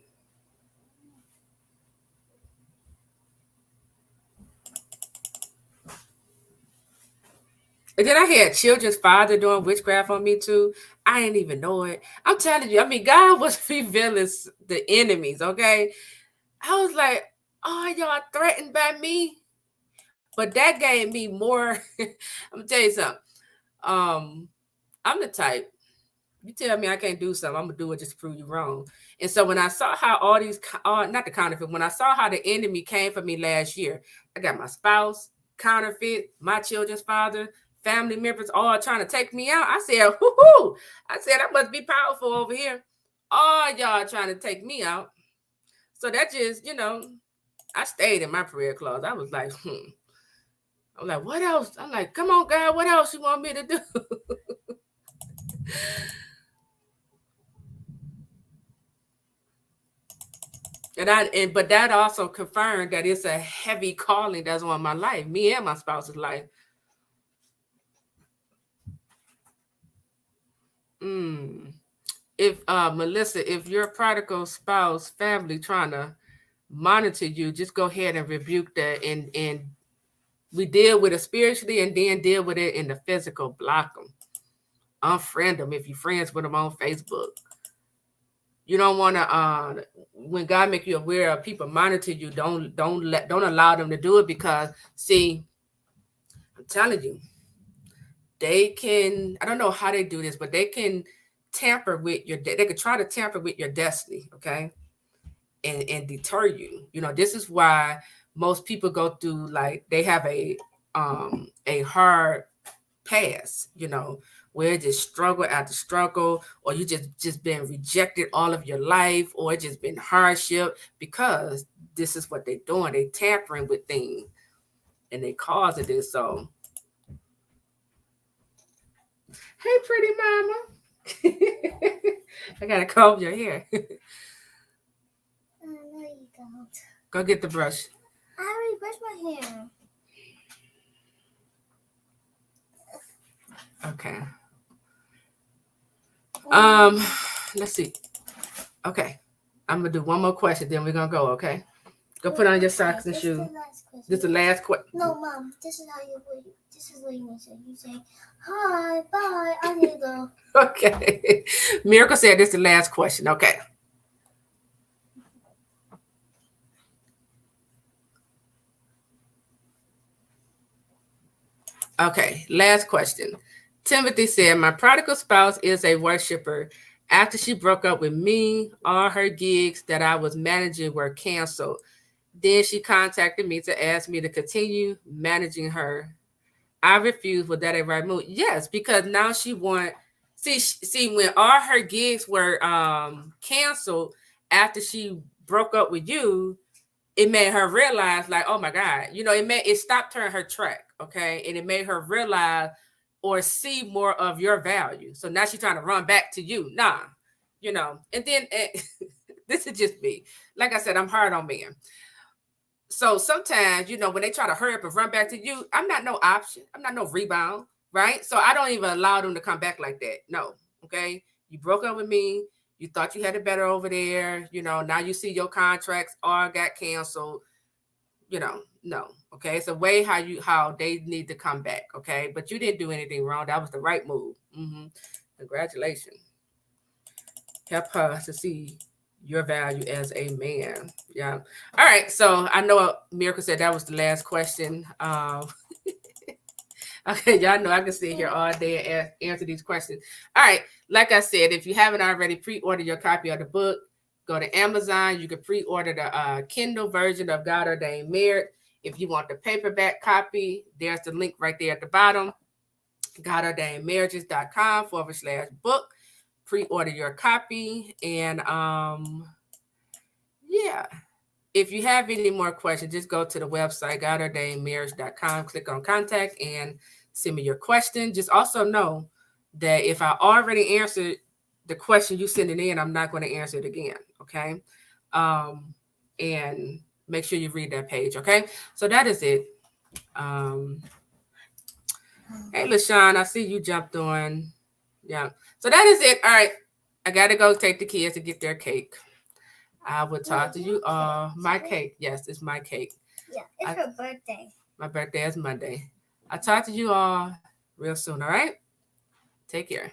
And then I had children's father doing witchcraft on me too. I didn't even know it. I'm telling you, I mean, God was revealing the enemies, okay? I was like, oh, y'all threatened by me? But that gave me more. I'm gonna tell you something. I'm the type. You tell me I can't do something, I'm gonna do it just to prove you wrong. And so when I saw how all these, not the counterfeit, when I saw how the enemy came for me last year, I got my spouse, counterfeit, my children's father, family members, all trying to take me out. I said, whoo-hoo. I said, I must be powerful over here. All y'all trying to take me out. So that just, I stayed in my prayer closet. I was like, I'm like, what else? I'm like, come on, God, what else you want me to do? But that also confirmed that it's a heavy calling that's on my life, me and my spouse's life. If Melissa, if your prodigal spouse family trying to monitor you, just go ahead and rebuke that, and we deal with it spiritually, and then deal with it in the physical. Block them, unfriend them if you're friends with them on Facebook. You don't want to. When God make you aware of people monitor you, don't allow them to do it, because see, I'm telling you, they can. I don't know how they do this, but they can tamper with your. They could try to tamper with your destiny. Okay. And deter you. This is why most people go through, like, they have a hard past, where it just struggle after struggle, or you just been rejected all of your life, or it just been hardship, because this is what they're doing. They tampering with things, and they causing this. So, hey, pretty mama. I gotta comb your hair. No, you don't. Go get the brush. I already brushed my hair. Okay. Let's see. Okay. I'm gonna do one more question, then we're gonna go, okay? Go put on your socks and shoes. This is the last question. No, Mom, this is what you want to say. You say, hi, bye, I need to go. Okay. Miracle said this is the last question. Okay. Okay, last question. Timothy said, my prodigal spouse is a worshiper. After she broke up with me, all her gigs that I was managing were canceled. Then she contacted me to ask me to continue managing her. I refused. Was that a right move? Yes, because now she want. See, when all her gigs were canceled after she broke up with you, it made her realize, like, oh my God, it stopped her in her track, okay? And it made her realize or see more of your value. So now she's trying to run back to you. Nah, you know. And then this is just me. Like I said, I'm hard on men. So sometimes, you know, when they try to hurry up and run back to you, I'm not no option. I'm not no rebound, right? So I don't even allow them to come back like that. No, okay? You broke up with me. You thought you had it better over there. You know, now you see your contracts all got canceled. You know, no, okay? It's a way how they need to come back, okay? But you didn't do anything wrong. That was the right move. Congratulations. Help her to see your value as a man. Yeah. All right. So I know Miracle said that was the last question. Okay, y'all know I can sit here all day and answer these questions. All right. Like I said, if you haven't already pre-ordered your copy of the book, go to Amazon. You can pre-order the Kindle version of God Ordained Marriage. If you want the paperback copy, there's the link right there at the bottom. GodOrdainedMarriages.com/book. Pre-order your copy. And yeah. If you have any more questions, just go to the website, GodOrdainedMarriage.com, click on contact and send me your question. Just also know that if I already answered the question you sending in, I'm not going to answer it again. Okay. And make sure you read that page. Okay. So that is it. Hey, LaShawn, I see you jumped on. Yeah. So that is it. All right. I got to go take the kids to get their cake. I will talk to you. My cake. Yes, it's my cake. Yeah, it's her birthday. My birthday is Monday. I'll talk to you all real soon. All right. Take care.